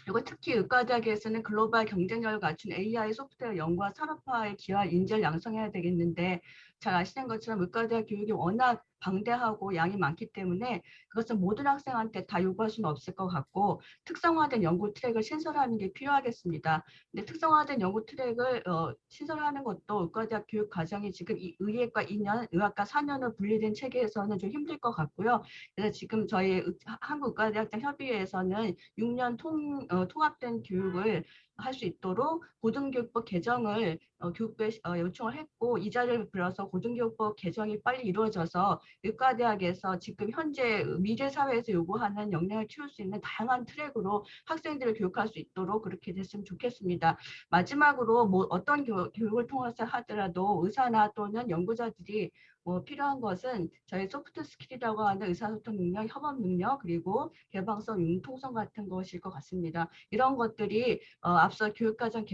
S5: 그리고 특히 의과대학에서는 글로벌 경쟁력을 갖춘 AI 소프트웨어 연구와 산업화에 기여할 인재를 양성해야 되겠는데 잘 아시는 것처럼 의과대학 교육이 워낙 방대하고 양이 많기 때문에 그것은 모든 학생한테 다 요구할 수는 없을 것 같고 특성화된 연구 트랙을 신설하는 게 필요하겠습니다. 근데 특성화된 연구 트랙을 신설하는 것도 의과대학 교육 과정이 지금 의예과 2년, 의학과 4년으로 분리된 체계에서는 좀 힘들 것 같고요. 그래서 지금 저희 한국의과대학장 협의회에서는 6년 통합된 교육을 할 수 있도록 고등교육법 개정을 교육부에 요청을 했고 이 자리를 빌어서 고등교육법 개정이 빨리 이루어져서 의과대학에서 지금 현재 미래 사회에서 요구하는 역량을 키울 수 있는 다양한 트랙으로 학생들을 교육할 수 있도록 그렇게 됐으면 좋겠습니다. 마지막으로 뭐 어떤 교육을 통해서 하더라도 의사나 또는 연구자들이 필요한 것은 저희 소프트 스킬이라고 하는 의사소통 능력, 협업 능력, 그리고 개방성, 융통성 같은 것일 것 같습니다. 이런 것들이 앞서 교육과정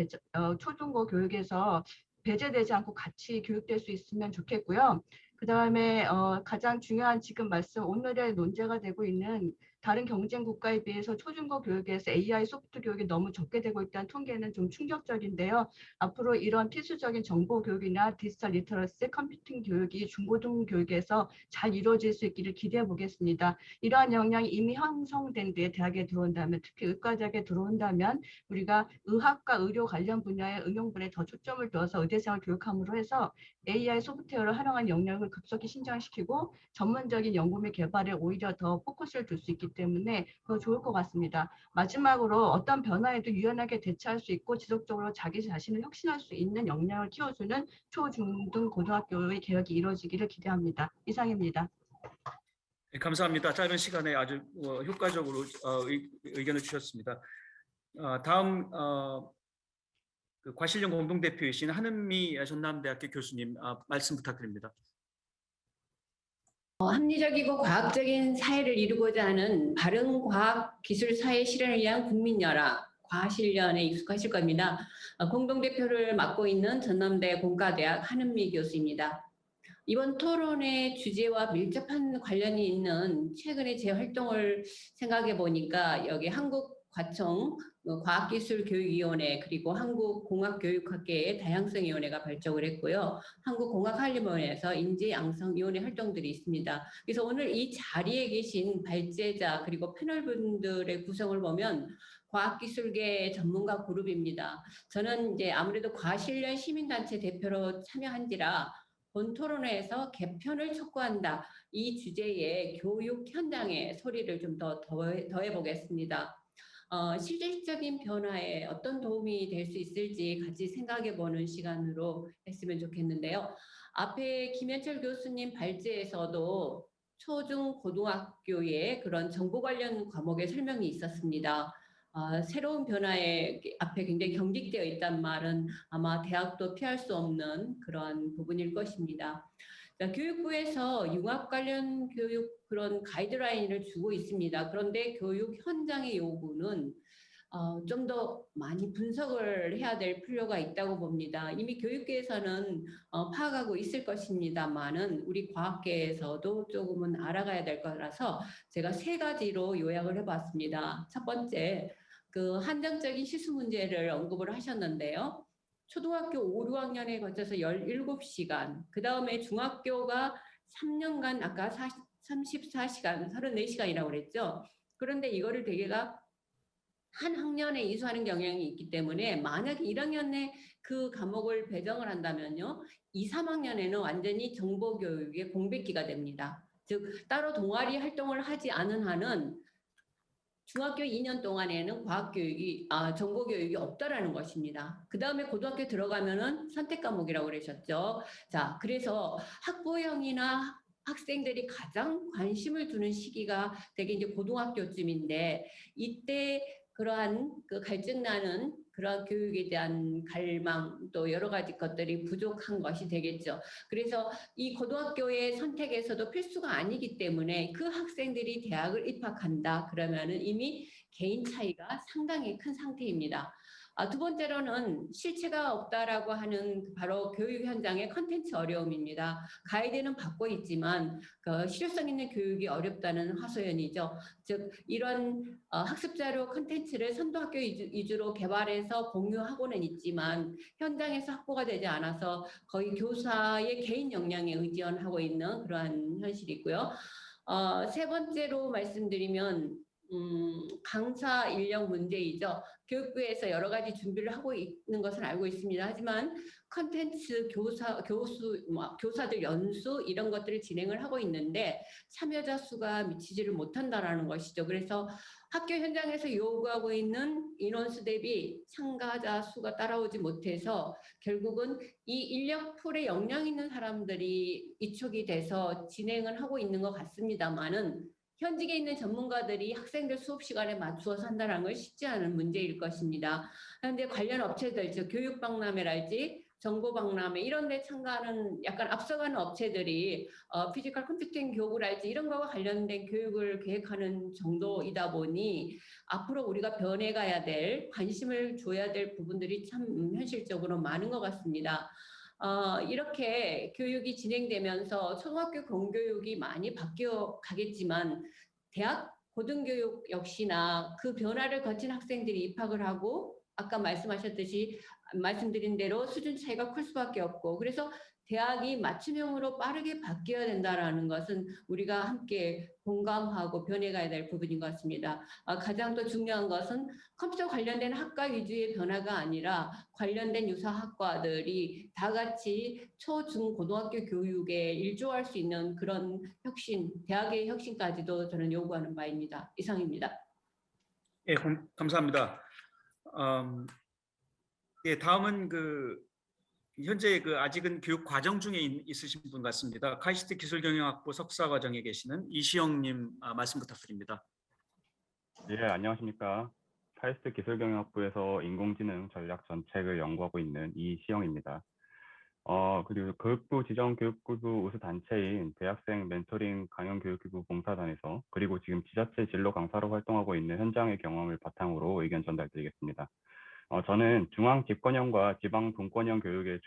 S5: 초중고 교육에서 배제되지 않고 같이 교육될 수 있으면 좋겠고요. 그 다음에 가장 중요한 지금 오늘의 논제가 되고 있는 다른 경쟁 국가에 비해서 초중고 교육에서 AI 소프트 교육이 너무 적게 되고 있다는 통계는 좀 충격적인데요. 앞으로 이런 필수적인 정보 교육이나 디지털 리터러시, 컴퓨팅 교육이 중고등 교육에서 잘 이루어질 수 있기를 기대해 보겠습니다. 이러한 역량이 이미 형성된 뒤에 대학에 들어온다면, 특히 의과대학에 들어온다면 우리가 의학과 의료 관련 분야의 응용분에 더 초점을 두어서 의대생을 교육함으로 해서 AI 소프트웨어를 활용한 역량을 급속히 신장시키고 전문적인 연구 및 개발에 오히려 더 포커스를 둘 수 있기 때문에 더 좋을 것 같습니다. 마지막으로 어떤 변화에도 유연하게 대처할 수 있고 지속적으로 자기 자신을 혁신할 수 있는 역량을 키워주는 초, 중, 등 고등학교의 개혁이 이루어지기를 기대합니다. 이상입니다.
S1: 네, 감사합니다. 짧은 시간에 아주 효과적으로 의견을 주셨습니다. 다음 그 과실련 공동대표이신 한은미 전남대학교 교수님 말씀 부탁드립니다.
S6: 합리적이고 과학적인 사회를 이루고자 하는 바른 과학 기술 사회 실현을 위한 국민연합 과실련에 익숙하실 겁니다. 공동대표를 맡고 있는 전남대 공과대학 한은미 교수입니다. 이번 토론의 주제와 밀접한 관련이 있는 최근의 제 활동을 생각해 보니까 여기 한국과청 과학기술교육위원회 그리고 한국공학교육학계의 다양성위원회가 발족을 했고요. 한국공학한림원에서 인재양성위원회 활동들이 있습니다. 그래서 오늘 이 자리에 계신 발제자 그리고 패널분들의 구성을 보면 과학기술계 전문가 그룹입니다. 저는 이제 아무래도 과실련 시민단체 대표로 참여한지라 본 토론회에서 개편을 촉구한다. 이 주제에 교육 현장의 소리를 좀 더 더해 보겠습니다. 실질적인 변화에 어떤 도움이 될 수 있을지 같이 생각해 보는 시간으로 했으면 좋겠는데요. 앞에 김현철 교수님 발제에서도 초중 고등학교의 그런 정보 관련 과목의 설명이 있었습니다. 새로운 변화에 앞에 굉장히 경직되어 있단 말은 아마 대학도 피할 수 없는 그런 부분일 것입니다. 교육부에서 융합 관련 교육 그런 가이드라인을 주고 있습니다. 그런데 교육 현장의 요구는 좀 더 많이 분석을 해야 될 필요가 있다고 봅니다. 이미 교육계에서는 파악하고 있을 것입니다만은 우리 과학계에서도 조금은 알아가야 될 거라서 제가 3가지로 요약을 해봤습니다. 첫 번째, 그 한정적인 실수 문제를 언급을 하셨는데요. 초등학교 5, 6학년에 거쳐서 17시간, 그 다음에 중학교가 3년간 아까 34시간, 34시간이라고 그랬죠. 그런데 이거를 대개가 한 학년에 이수하는 경향이 있기 때문에 만약에 1학년에 그 과목을 배정을 한다면요. 2, 3학년에는 완전히 정보교육의 공백기가 됩니다. 즉 따로 동아리 활동을 하지 않은 한은 중학교 2년 동안에는 과학교육이, 정보교육이 없다라는 것입니다. 그 다음에 고등학교 들어가면은 선택 과목이라고 그러셨죠. 자, 그래서 학부형이나 학생들이 가장 관심을 두는 시기가 되게 이제 고등학교쯤인데 이때 그러한 그 갈증나는 그러한 교육에 대한 갈망 또 여러 가지 것들이 부족한 것이 되겠죠. 그래서 이 고등학교의 선택에서도 필수가 아니기 때문에 그 학생들이 대학을 입학한다 그러면은 이미 개인 차이가 상당히 큰 상태입니다. 두 번째로는 실체가 없다라고 하는 바로 교육 현장의 컨텐츠 어려움입니다. 가이드는 받고 있지만 그 실효성 있는 교육이 어렵다는 하소연이죠. 즉 이런 학습자료 컨텐츠를 선도학교 위주로 개발해서 공유하고는 있지만 현장에서 확보가 되지 않아서 거의 교사의 개인 역량에 의존하고 있는 그러한 현실이 있고요. 3번째로 말씀드리면 강사 인력 문제이죠. 교육부에서 여러 가지 준비를 하고 있는 것은 알고 있습니다. 하지만 컨텐츠 교사들 연수 이런 것들을 진행을 하고 있는데 참여자 수가 미치지를 못한다라는 것이죠. 그래서 학교 현장에서 요구하고 있는 인원수 대비 참가자 수가 따라오지 못해서 결국은 이 인력풀에 역량 있는 사람들이 이촉이 돼서 진행을 하고 있는 것 같습니다만은 현직에 있는 전문가들이 학생들 수업 시간에 맞추어서 한다는 건 쉽지 않은 문제일 것입니다. 그런데 관련 업체들, 즉 교육박람회랄지 정보박람회 이런 데 참가하는 약간 앞서가는 업체들이 피지컬 컴퓨팅 교육을할지 이런 거와 관련된 교육을 계획하는 정도이다 보니 앞으로 우리가 변해가야 될, 관심을 줘야 될 부분들이 참 현실적으로 많은 것 같습니다. 이렇게 교육이 진행되면서 초등학교 공교육이 많이 바뀌어 가겠지만 대학 고등교육 역시나 그 변화를 거친 학생들이 입학을 하고 아까 말씀드린 대로 수준 차이가 클 수밖에 없고 그래서 대학이 맞춤형으로 빠르게 바뀌어야 된다는 것은 우리가 함께 공감하고 변해가야 될 부분인 것 같습니다. 가장 더 중요한 것은 컴퓨터 관련된 학과 위주의 변화가 아니라 관련된 유사 학과들이 다 같이 초, 중, 고등학교 교육에 일조할 수 있는 그런 혁신, 대학의 혁신까지도 저는 요구하는 바입니다. 이상입니다.
S1: 예, 감사합니다. 예, 다음은 현재 아직은 교육 과정 중에 있으신 분 같습니다. 카이스트 기술경영학부 석사 과정에 계시는 이시영님 말씀 부탁드립니다.
S7: 예, 안녕하십니까. 카이스트 기술경영학부에서 인공지능 전략 정책을 연구하고 있는 이시영입니다. 그리고 교육부 지정 교육기구 우수 단체인 대학생 멘토링 강연교육기구 봉사단에서 그리고 지금 지자체 진로 강사로 활동하고 있는 현장의 경험을 바탕으로 의견 전달드리겠습니다. 저는 중앙 집권형과 지방 분권형 교육의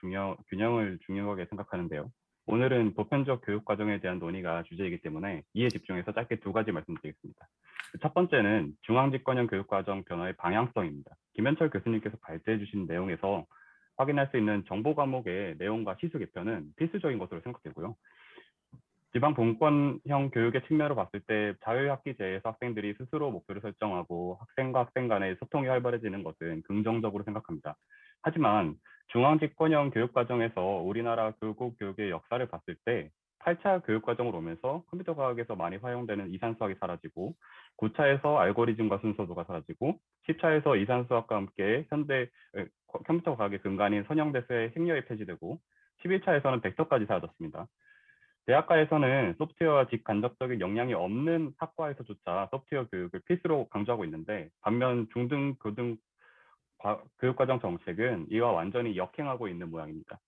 S7: 균형을 중요하게 생각하는데요. 오늘은 보편적 교육 과정에 대한 논의가 주제이기 때문에 이에 집중해서 짧게 두 가지 말씀드리겠습니다. 첫 번째는 중앙 집권형 교육 과정 변화의 방향성입니다. 김현철 교수님께서 발제해 주신 내용에서 확인할 수 있는 정보 과목의 내용과 시수 개편은 필수적인 것으로 생각되고요. 지방 분권형 교육의 측면으로 봤을 때 자율학기제에서 학생들이 스스로 목표를 설정하고 학생과 학생 간의 소통이 활발해지는 것은 긍정적으로 생각합니다. 하지만 중앙집권형 교육과정에서 우리나라 교육의 역사를 봤을 때 8차 교육과정으로 오면서 컴퓨터 과학에서 많이 활용되는 이산수학이 사라지고 9차에서 알고리즘과 순서도가 사라지고 10차에서 이산수학과 함께 현대 컴퓨터 과학의 근간인 선형대수의 행렬이 폐지되고 11차에서는 벡터까지 사라졌습니다. 대학가에서는 소프트웨어와 직간접적인 영향이 없는 학과에서조차 소프트웨어 교육을 필수로 강조하고 있는데 반면 중등 고등 교육과정 정책은 이와 완전히 역행하고 있는 모양입니다.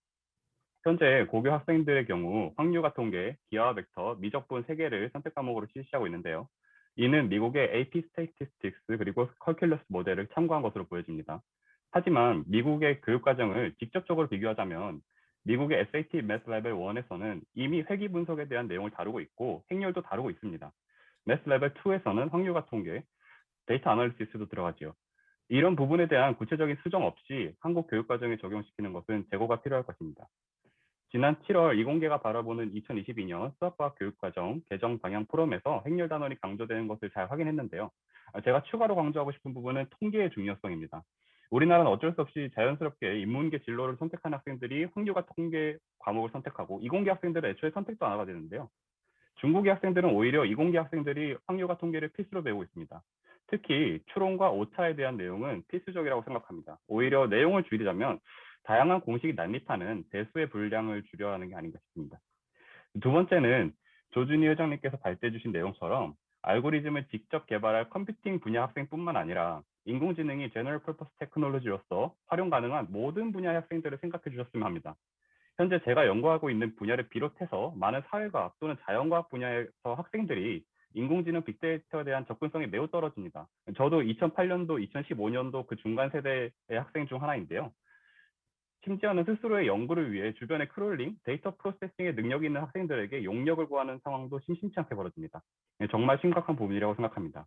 S7: 현재 고교 학생들의 경우 확률과 통계, 기하와 벡터, 미적분 3개를 선택 과목으로 실시하고 있는데요. 이는 미국의 AP Statistics 그리고 컬큘러스 모델을 참고한 것으로 보여집니다. 하지만 미국의 교육과정을 직접적으로 비교하자면 미국의 SAT Math Level 1에서는 이미 회귀 분석에 대한 내용을 다루고 있고 행렬도 다루고 있습니다. Math Level 2에서는 확률과 통계, 데이터 아널리시스도 들어가죠. 이런 부분에 대한 구체적인 수정 없이 한국 교육과정에 적용시키는 것은 재고가 필요할 것입니다. 지난 7월 이공계가 바라보는 2022년 수학과학 교육과정 개정 방향 포럼에서 행렬 단원이 강조되는 것을 잘 확인했는데요. 제가 추가로 강조하고 싶은 부분은 통계의 중요성입니다. 우리나라는 어쩔 수 없이 자연스럽게 인문계 진로를 선택한 학생들이 확률과 통계 과목을 선택하고 이공계 학생들은 애초에 선택도 안 하게 되는데요. 중국의 학생들은 오히려 이공계 학생들이 확률과 통계를 필수로 배우고 있습니다. 특히 추론과 오차에 대한 내용은 필수적이라고 생각합니다. 오히려 내용을 줄이자면 다양한 공식이 난립하는 대수의 분량을 줄여야 하는 게 아닌가 싶습니다. 두 번째는 조준희 회장님께서 발제해 주신 내용처럼 알고리즘을 직접 개발할 컴퓨팅 분야 학생뿐만 아니라 인공지능이 제너럴 퍼포스 테크놀로지로서 활용 가능한 모든 분야의 학생들을 생각해 주셨으면 합니다. 현재 제가 연구하고 있는 분야를 비롯해서 많은 사회과학 또는 자연과학 분야에서 학생들이 인공지능 빅데이터에 대한 접근성이 매우 떨어집니다. 저도 2008년도, 2015년도 그 중간 세대의 학생 중 하나인데요. 심지어는 스스로의 연구를 위해 주변의 크롤링, 데이터 프로세싱의 능력이 있는 학생들에게 용역을 구하는 상황도 심심치 않게 벌어집니다. 정말 심각한 부분이라고 생각합니다.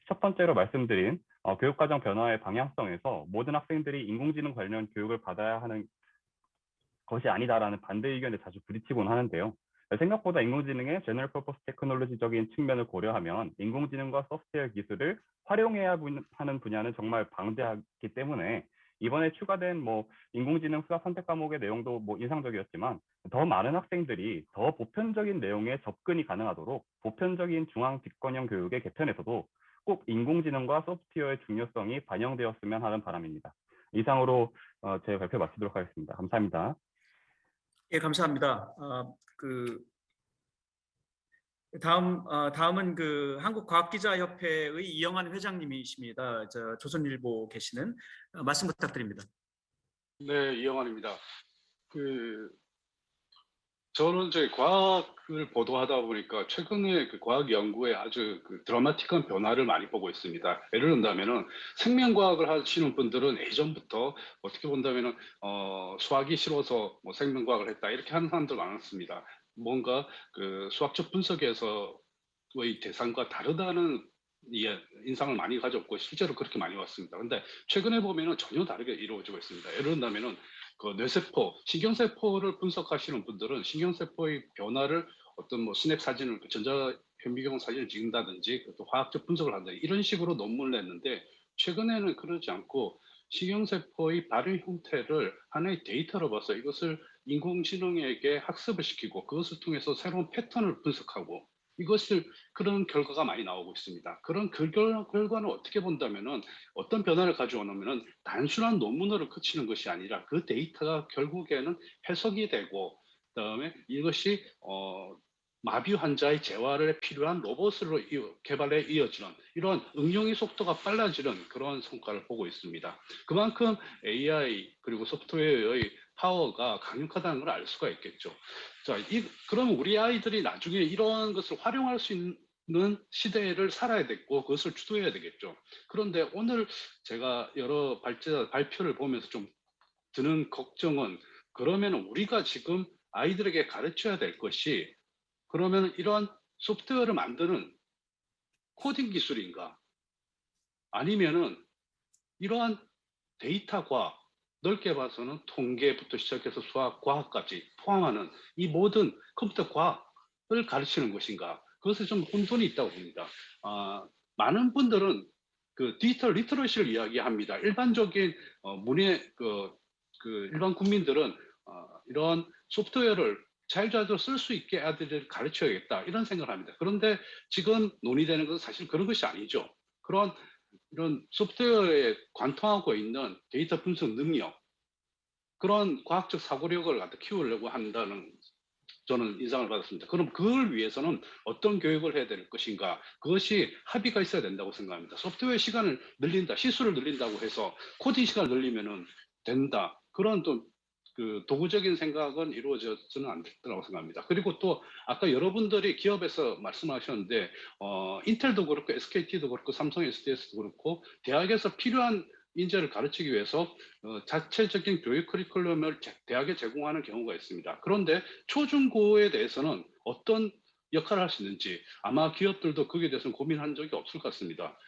S7: 첫 번째로 말씀드린 교육과정 변화의 방향성에서 모든 학생들이 인공지능 관련 교육을 받아야 하는 것이 아니다라는 반대 의견에 자주 부딪히곤 하는데요. 생각보다 인공지능의 제너럴 퍼포스 테크놀로지적인 측면을 고려하면 인공지능과 소프트웨어 기술을 활용해야 하는 분야는 정말 방대하기 때문에 이번에 추가된 인공지능 수학 선택 과목의 내용도 인상적이었지만 더 많은 학생들이 더 보편적인 내용에 접근이 가능하도록 보편적인 중앙 집권형 교육의 개편에서도 꼭 인공지능과 소프트웨어의 중요성이 반영되었으면 하는 바람입니다. 이상으로 제 발표 마치도록 하겠습니다. 감사합니다.
S1: 예, 감사합니다. 다음은 한국과학기자협회의 이영환 회장님이십니다. 조선일보 계시는 말씀 부탁드립니다.
S8: 네, 이영환입니다. 저는 이제 과학을 보도하다 보니까 최근에 과학 연구에 아주 드라마틱한 변화를 많이 보고 있습니다. 예를 든다면은 생명과학을 하시는 분들은 예전부터 어떻게 본다면은 수학이 싫어서 생명과학을 했다 이렇게 하는 사람들 많았습니다. 뭔가 수학적 분석에서의 대상과 다르다는 인상을 많이 가졌고 실제로 그렇게 많이 왔습니다. 근데 최근에 보면은 전혀 다르게 이루어지고 있습니다. 예를 든다면은 뇌세포, 신경세포를 분석하시는 분들은 신경세포의 변화를 어떤 스냅 사진을 전자현미경 사진을 찍는다든지 또 화학적 분석을 한다든지 이런 식으로 논문을 냈는데 최근에는 그러지 않고 신경세포의 발현 형태를 하나의 데이터로 봐서 이것을 인공지능에게 학습을 시키고 그것을 통해서 새로운 패턴을 분석하고 그런 결과가 많이 나오고 있습니다. 그런 결과는 어떻게 본다면은 어떤 변화를 가져오냐면은 단순한 논문으로 그치는 것이 아니라 그 데이터가 결국에는 해석이 되고 그다음에 이것이 마비 환자의 재활에 필요한 로봇으로 개발에 이어지는 이런 응용의 속도가 빨라지는 그런 성과를 보고 있습니다. 그만큼 AI 그리고 소프트웨어의 파워가 강력하다는 걸 알 수가 있겠죠. 자, 그럼 우리 아이들이 나중에 이런 것을 활용할 수 있는 시대를 살아야 되고 그것을 주도해야 되겠죠. 그런데 오늘 제가 여러 발표를 보면서 좀 드는 걱정은, 그러면 우리가 지금 아이들에게 가르쳐야 될 것이 그러면 이런 소프트웨어를 만드는 코딩 기술인가? 아니면은 이러한 데이터 과학, 넓게 봐서는 통계부터 시작해서 수학, 과학까지 포함하는 이 모든 컴퓨터 과학을 가르치는 것인가? 그것에 좀 혼돈이 있다고 봅니다. 많은 분들은 그 디지털 리터러시를 이야기합니다. 일반적인 문의 일반 국민들은 이런 소프트웨어를 자유자재로 쓸 수 있게 아이들을 가르쳐야겠다 이런 생각을 합니다. 그런데 지금 논의되는 것은 사실 그런 것이 아니죠. 이런 소프트웨어에 관통하고 있는 데이터 분석 능력, 그런 과학적 사고력을 갖다 키우려고 한다는 저는 인상을 받았습니다. 그럼 그걸 위해서는 어떤 교육을 해야 될 것인가? 그것이 합의가 있어야 된다고 생각합니다. 소프트웨어 시간을 늘린다, 시수를 늘린다고 해서 코딩 시간을 늘리면은 된다. 그런 또 그 도구적인 생각은 이루어져서는 안 됐다고 생각합니다. 그리고 또 아까 여러분들이 기업에서 말씀하셨는데 인텔도 그렇고 SKT도 그렇고 삼성 SDS도 그렇고 대학에서 필요한 인재를 가르치기 위해서 자체적인 교육 커리큘럼을 대학에 제공하는 경우가 있습니다. 그런데 초중고에 대해서는 어떤 역할을 할 수 있는지 아마 기업들도 거기에 대해서는 고민한 적이 없을 것 같습니다.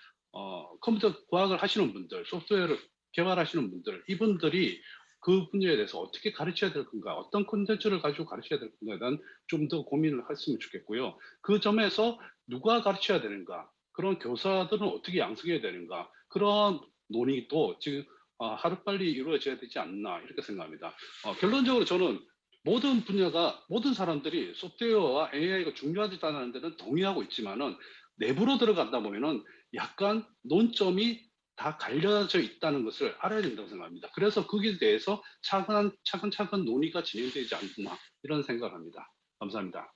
S8: 컴퓨터 과학을 하시는 분들, 소프트웨어를 개발하시는 분들, 이분들이 그 분야에 대해서 어떻게 가르쳐야 될 건가, 어떤 콘텐츠를 가지고 가르쳐야 될 건가에 대한 좀 더 고민을 했으면 좋겠고요. 그 점에서 누가 가르쳐야 되는가, 그런 교사들은 어떻게 양성해야 되는가, 그런 논의도 지금 하루빨리 이루어져야 되지 않나 이렇게 생각합니다. 결론적으로 저는 모든 분야가, 모든 사람들이 소프트웨어와 AI가 중요하다는 데는 동의하고 있지만은 내부로 들어간다 보면은 약간 논점이 다 갈려져 있다는 것을 알아야 된다고 생각합니다. 그래서 거기에 대해서 차근차근 논의가 진행되지 않나 이런 생각을 합니다. 감사합니다.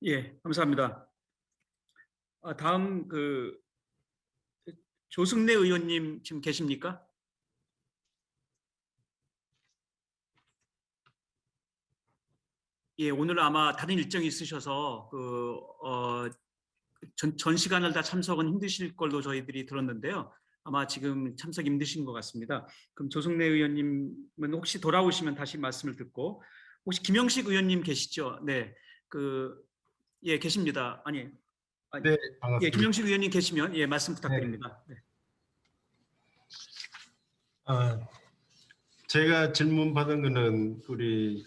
S1: 예, 감사합니다. 다음 조승래 의원님 지금 계십니까? 예, 오늘 아마 다른 일정이 있으셔서 전 시간을 다 참석은 힘드실 걸로 저희들이 들었는데요. 아마 지금 참석 힘드신 것 같습니다. 그럼 조승래 의원님은 혹시 돌아오시면 다시 말씀을 듣고, 혹시 김영식 의원님 계시죠? 네, 예, 계십니다.
S9: 네, 반갑습니다.
S1: 예, 김영식 의원님 계시면 예, 말씀 부탁드립니다. 네.
S9: 제가 질문 받은 거는 우리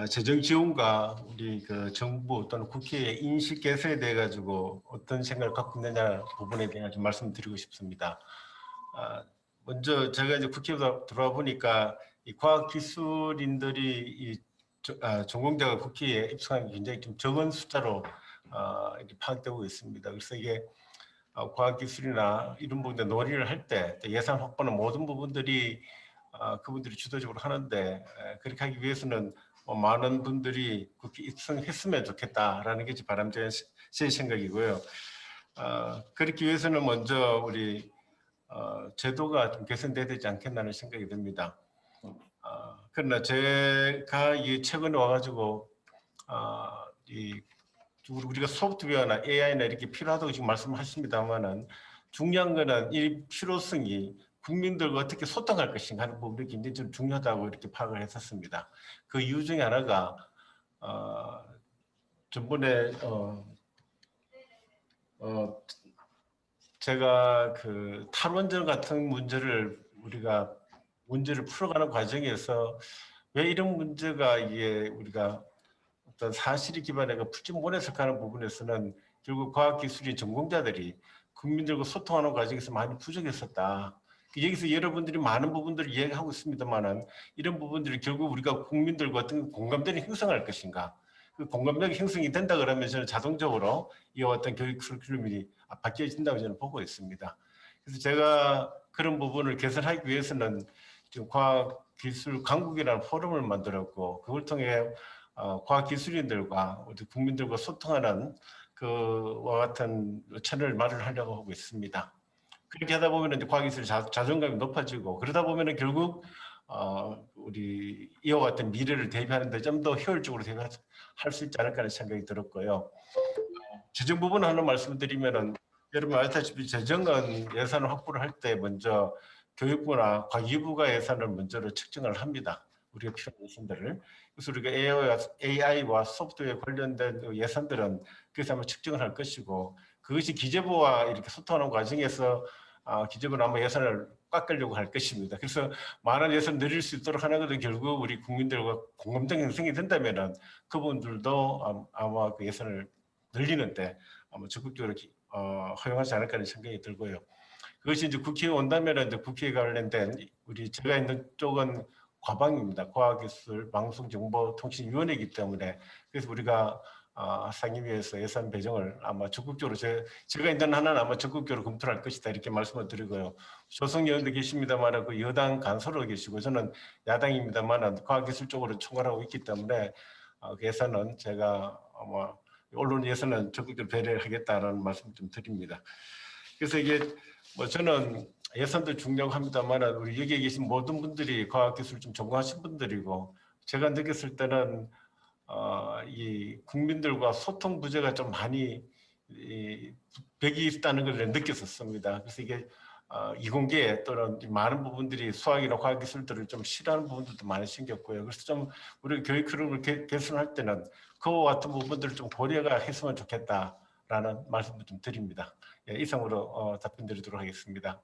S9: 재정 지원과 우리 정부 또는 국회의 인식 개선에 대해 가지고 어떤 생각을 갖고 있느냐 부분에 대해 좀 말씀드리고 싶습니다. 먼저 제가 이제 국회에 들어와 보니까 이 과학기술인들이 전공자가 국회에 입성한 게 굉장히 좀 적은 숫자로 이렇게 파악되고 있습니다. 그래서 이게 과학기술이나 이런 부분에 논의를 할 때 예산 확보는 모든 부분들이 그분들이 주도적으로 하는데, 그렇게 하기 위해서는 많은 분들이 그렇게 입성했으면 좋겠다라는 게 제 바람직한 제 생각이고요. 그렇기 위해서는 먼저 우리 제도가 좀 개선돼야 되지 않겠나는 생각이 듭니다. 그러나 제가 최근에 와가지고 우리가 소프트웨어나 AI나 이렇게 필요하다고 지금 말씀하십니다만은, 중요한 거는 이 필요성이 국민들과 어떻게 소통할 것인가 하는 부분이 굉장히 좀 중요하다고 이렇게 파악을 했었습니다. 그 이유 중에 하나가 전번에 제가 탈원전 같은 우리가 문제를 풀어가는 과정에서 왜 이런 문제가 이게 우리가 어떤 사실이 기반해가 풀지 못했을까 하는 부분에서는 결국 과학기술인 전공자들이 국민들과 소통하는 과정에서 많이 부족했었다. 여기서 여러분들이 많은 부분들을 이야기하고 있습니다만은, 이런 부분들이 결국 우리가 국민들과 어떤 공감대를 형성할 것인가, 그 공감대가 형성이 된다 그러면 저는 자동적으로 이 어떤 교육 커리큘럼이 바뀌어진다고 저는 보고 있습니다. 그래서 제가 그런 부분을 개선하기 위해서는 지금 과학기술 강국이라는 포럼을 만들었고, 그걸 통해 과학기술인들과 우리 국민들과 소통하는 그와 같은 채널을 마련하려고 하고 있습니다. 그렇게 하다 보면 이제 과학기술 자존감이 높아지고 그러다 보면 결국 우리 이와 같은 미래를 대비하는데 좀 더 효율적으로 대비할 수 있지 않을까 하는 생각이 들었고요. 재정 부분 하나 말씀드리면은 여러분 아시다시피 재정은 예산을 확보를 할 때 먼저 교육부나 과기부가 예산을 먼저로 책정을 합니다. 우리가 필요한 예산들을. 그래서 우리가 AI와 소프트웨어 관련된 예산들은 그래서 한번 측정을 할 것이고 그것이 기재부와 이렇게 소통하는 과정에서 기재부는 아마 예산을 깎으려고 할 것입니다. 그래서 많은 예산 늘릴 수 있도록 하는 것은 결국 우리 국민들과 공감대 형성이 된다면은 그분들도 아마 그 예산을 늘리는데 아마 적극적으로 허용하지 않을까 하는 생각이 들고요. 그것이 이제 국회에 온다면 이제 국회에 관련된 제가 있는 쪽은 과방입니다. 과학기술 방송정보통신위원회이기 때문에 그래서 우리가 상임위에서 예산 배정을 아마 적극적으로 제가 있는 한은 아마 적극적으로 검토할 것이다 이렇게 말씀을 드리고요. 조성 의원도 계십니다만 그 여당 간사로 계시고 저는 야당입니다만 과학기술 쪽으로 총괄하고 있기 때문에 그 예산은 제가 아마 언론 예산은 적극적으로 배려하겠다는 말씀 좀 드립니다. 그래서 이게 뭐 저는 예산도 중요하고 합니다만 우리 여기에 계신 모든 분들이 과학기술 좀 전공하신 분들이고 제가 느꼈을 때는 이 국민들과 소통 부재가 좀 많이 벽이 있다는 걸 느꼈었습니다. 그래서 이게 이공계 또는 많은 부분들이 수학이나 과학기술들을 좀 싫어하는 부분들도 많이 생겼고요. 그래서 좀 우리 교육 흐름을 개선할 때는 그와 같은 부분들을 좀 고려가 했으면 좋겠다라는 말씀도 좀 드립니다. 예, 이상으로 답변드리도록 하겠습니다.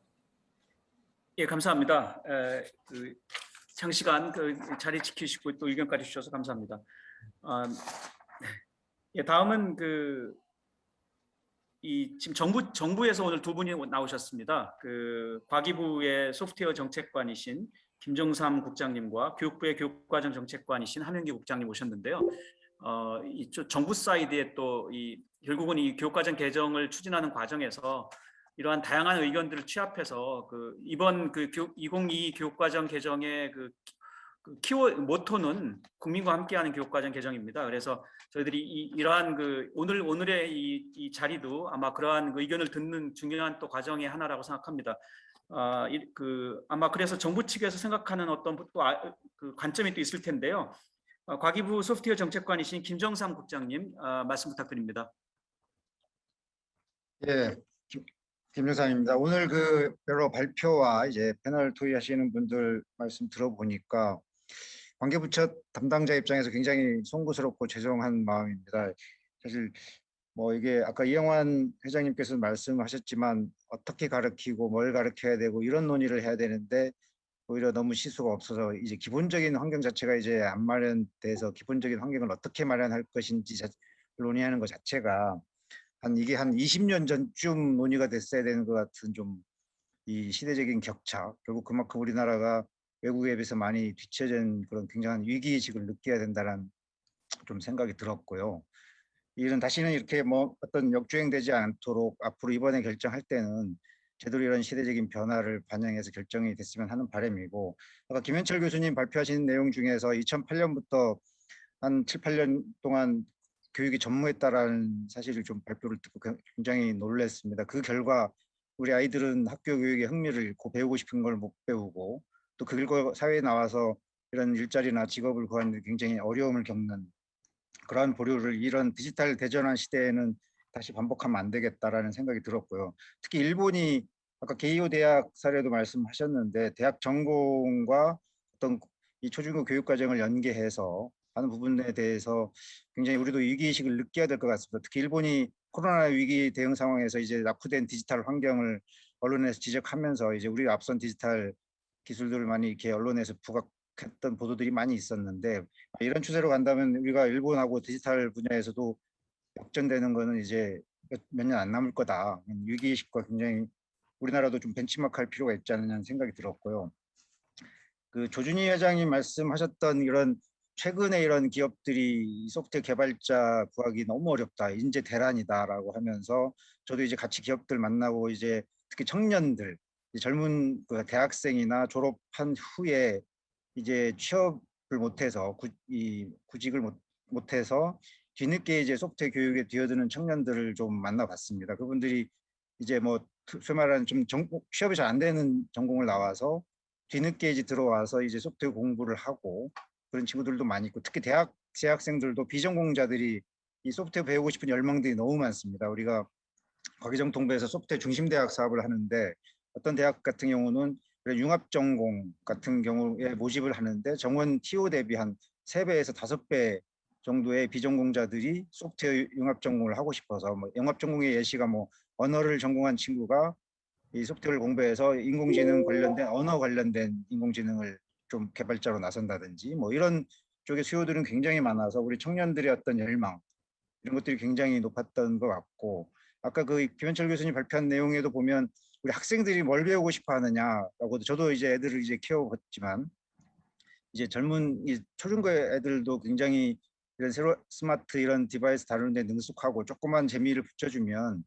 S1: 예, 감사합니다. 장시간 자리 지키시고 또 의견까지 주셔서 감사합니다. 예, 다음은 지금 정부에서 오늘 두 분이 나오셨습니다. 과기부의 소프트웨어 정책관이신 김종삼 국장님과 교육부의 교육과정 정책관이신 함영기 국장님 오셨는데요. 이쪽 정부 사이드에 또 결국은 이 교육과정 개정을 추진하는 과정에서 이러한 다양한 의견들을 취합해서 이번 2022 교육과정 개정의 모토는 국민과 함께하는 교육과정 개정입니다. 그래서 저희들이 이러한 오늘의 이 자리도 아마 그러한 의견을 듣는 중요한 또 과정의 하나라고 생각합니다. 아마 그래서 정부 측에서 생각하는 어떤 또 관점이 또 있을 텐데요. 과기부 소프트웨어 정책관이신 김정삼 국장님 말씀 부탁드립니다.
S10: 예, 김정삼입니다. 오늘 여러 발표와 이제 패널 토의하시는 분들 말씀 들어보니까 관계부처 담당자 입장에서 굉장히 송구스럽고 죄송한 마음입니다. 사실 뭐 이게 아까 이영환 회장님께서 말씀하셨지만 어떻게 가르치고 뭘 가르쳐야 되고 이런 논의를 해야 되는데 오히려 너무 시수가 없어서 이제 기본적인 환경 자체가 이제 안 마련돼서 기본적인 환경을 어떻게 마련할 것인지 논의하는 것 자체가 이게 한 20년 전쯤 논의가 됐어야 되는 것 같은 좀 이 시대적인 격차, 결국 그만큼 우리나라가 외국에 비해서 많이 뒤처진 그런 굉장한 위기의식을 느껴야 된다는 좀 생각이 들었고요. 이런 다시는 이렇게 뭐 어떤 역주행되지 않도록 앞으로 이번에 결정할 때는 제대로 이런 시대적인 변화를 반영해서 결정이 됐으면 하는 바람이고, 아까 김현철 교수님 발표하신 내용 중에서 2008년부터 한 7, 8년 동안 교육이 전무했다라는 사실을 좀 발표를 듣고 굉장히 놀랐습니다. 그 결과 우리 아이들은 학교 교육에 흥미를 잃고 배우고 싶은 걸 못 배우고 또 그 결과 사회에 나와서 이런 일자리나 직업을 구하는 데 굉장히 어려움을 겪는 그러한 보류를 이런 디지털 대전환 시대에는 다시 반복하면 안 되겠다라는 생각이 들었고요. 특히 일본이 아까 게이오 대학 사례도 말씀하셨는데 대학 전공과 어떤 이 초중고 교육 과정을 연계해서 하는 부분에 대해서 굉장히 우리도 위기의식을 느껴야 될 것 같습니다. 특히 일본이 코로나 위기 대응 상황에서 이제 낙후된 디지털 환경을 언론에서 지적하면서 이제 우리가 앞선 디지털 기술들을 많이 이렇게 언론에서 부각했던 보도들이 많이 있었는데 이런 추세로 간다면 우리가 일본하고 디지털 분야에서도 역전되는 거는 이제 몇 년 안 남을 거다. 위기의식과 굉장히 우리나라도 좀 벤치마크할 필요가 있지 않느냐는 생각이 들었고요. 조준희 회장님 말씀하셨던 이런 최근에 이런 기업들이 소프트웨어 개발자 구하기 너무 어렵다, 인재 대란이다라고 하면서 저도 이제 같이 기업들 만나고 이제 특히 청년들, 젊은 대학생이나 졸업한 후에 이제 취업을 못해서 구직을 못해서 뒤늦게 이제 소프트웨어 교육에 뛰어드는 청년들을 좀 만나봤습니다. 그분들이 이제 뭐 소위 말하는 좀 취업이 잘 안 되는 전공을 나와서 뒤늦게 이제 들어와서 이제 소프트웨어 공부를 하고 그런 친구들도 많이 있고, 특히 재학생들도 비전공자들이 이 소프트웨어 배우고 싶은 열망들이 너무 많습니다. 우리가 과기정통부에서 소프트웨어 중심대학 사업을 하는데, 어떤 대학 같은 경우는 융합전공 같은 경우에 모집을 하는데 정원 TO 대비 한 3배에서 5배 정도의 비전공자들이 소프트웨어 융합전공을 하고 싶어서, 뭐 융합전공의 예시가 뭐 언어를 전공한 친구가 이 소프트웨어를 공부해서 인공지능 관련된 언어 관련된 인공지능을 좀 개발자로 나선다든지, 뭐 이런 쪽의 수요들은 굉장히 많아서 우리 청년들의 어떤 열망 이런 것들이 굉장히 높았던 것 같고, 아까 그 김현철 교수님 발표한 내용에도 보면 우리 학생들이 뭘 배우고 싶어 하느냐라고, 저도 이제 애들을 이제 키워봤지만 이제 젊은 이 초중고 애들도 굉장히 이런 새로 스마트 이런 디바이스 다루는데 능숙하고, 조그만 재미를 붙여주면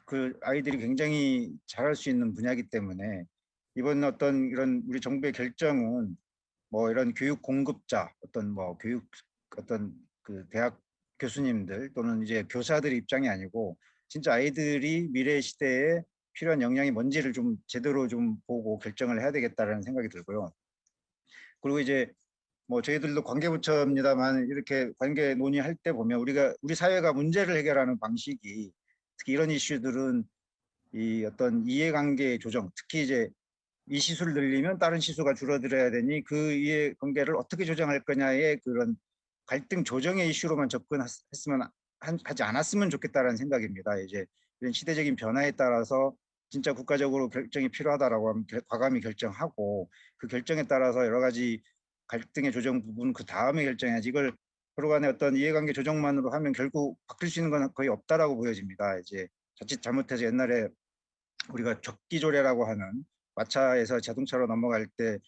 S10: 그 아이들이 굉장히 잘할 수 있는 분야이기 때문에, 이번 어떤 이런 우리 정부의 결정은 뭐 이런 교육 공급자, 어떤 뭐 교육 어떤 그 대학 교수님들 또는 이제 교사들 입장이 아니고, 진짜 아이들이 미래 시대에 필요한 역량이 뭔지를 좀 제대로 좀 보고 결정을 해야 되겠다라는 생각이 들고요. 그리고 이제 뭐 저희들도 관계부처입니다만, 이렇게 관계 논의할 때 보면 우리 사회가 문제를 해결하는 방식이, 특히 이런 이슈들은 이 어떤 이해관계 조정, 특히 이제 이 시수를 늘리면 다른 시수가 줄어들어야 되니 그 이해관계를 어떻게 조정할 거냐의 그런 갈등 조정의 이슈로만 접근했으면 하지 않았으면 좋겠다라는 생각입니다. 이제 이런 시대적인 변화에 따라서 진짜 국가적으로 결정이 필요하다라고 하면 과감히 결정하고, 그 결정에 따라서 여러 가지 갈등의 조정 부분 그 다음에 결정해야지, 이걸 서로 간의 어떤 이해관계 조정만으로 하면 결국 바뀔 수 있는 건 거의 없다라고 보여집니다. 이제 자칫 잘못해서 옛날에 우리가 적기조례라고 하는 마차에서 자동차로 넘어갈 때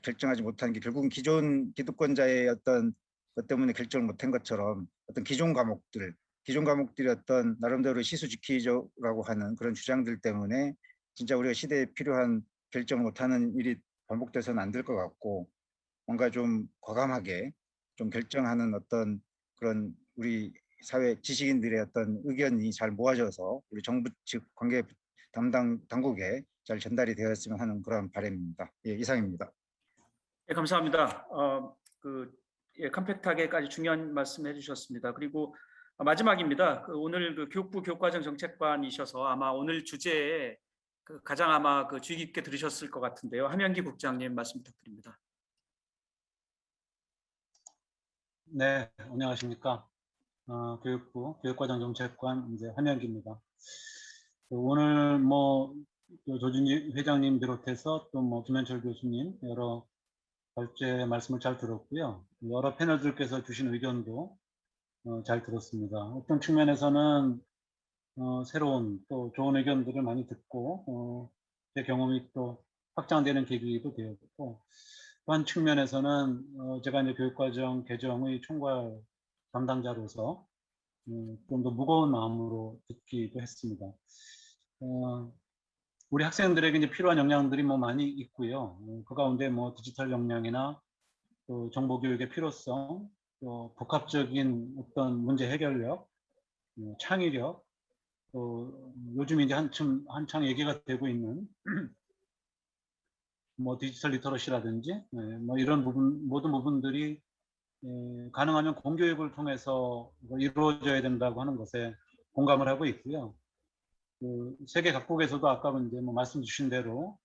S10: 결정하지 못한 게 결국은 기존 기득권자의 어떤 것 때문에 결정을 못한 것처럼, 어떤 기존 과목들이 어떤 나름대로 시수지키자라고 하는 그런 주장들 때문에 진짜 우리가 시대에 필요한 결정을 못하는 일이 반복돼서는 안 될 것 같고, 뭔가 좀 과감하게 좀 결정하는 어떤 그런 우리 사회 지식인들의 어떤 의견이 잘 모아져서 우리 정부 측 관계 담당 당국에 잘 전달이 되었으면 하는 그런 바람입니다. 예, 이상입니다.
S1: 예, 감사합니다. 컴팩트하게까지 중요한 말씀해 주셨습니다. 그리고 마지막입니다. 오늘 그 교육부 교육과정 정책관이셔서 아마 오늘 주제에 가장 아마 주의 깊게 들으셨을 것 같은데요. 함영기 국장님 말씀 부탁드립니다.
S11: 네, 안녕하십니까. 교육부 교육과정 정책관 이제 함영기입니다. 오늘 뭐 조준희 회장님 비롯해서 또 뭐 김현철 교수님 여러 발제 말씀을 잘 들었고요. 여러 패널들께서 주신 의견도 잘 들었습니다. 어떤 측면에서는 새로운 또 좋은 의견들을 많이 듣고 제 경험이 또 확장되는 계기도 되었고, 또 한 측면에서는 제가 이제 교육과정 개정의 총괄 담당자로서 좀 더 무거운 마음으로 듣기도 했습니다. 우리 학생들에게 이제 필요한 역량들이 뭐 많이 있고요. 그 가운데 뭐 디지털 역량이나 또 정보교육의 필요성, 또 복합적인 어떤 문제 해결력, 창의력, 또 요즘 이제 한창 얘기가 되고 있는 뭐 디지털 리터러시라든지 뭐 이런 모든 부분들이 가능하면 공교육을 통해서 이루어져야 된다고 하는 것에 공감을 하고 있고요. 세계 각국에서도 아까 이제 뭐 말씀 주신 대로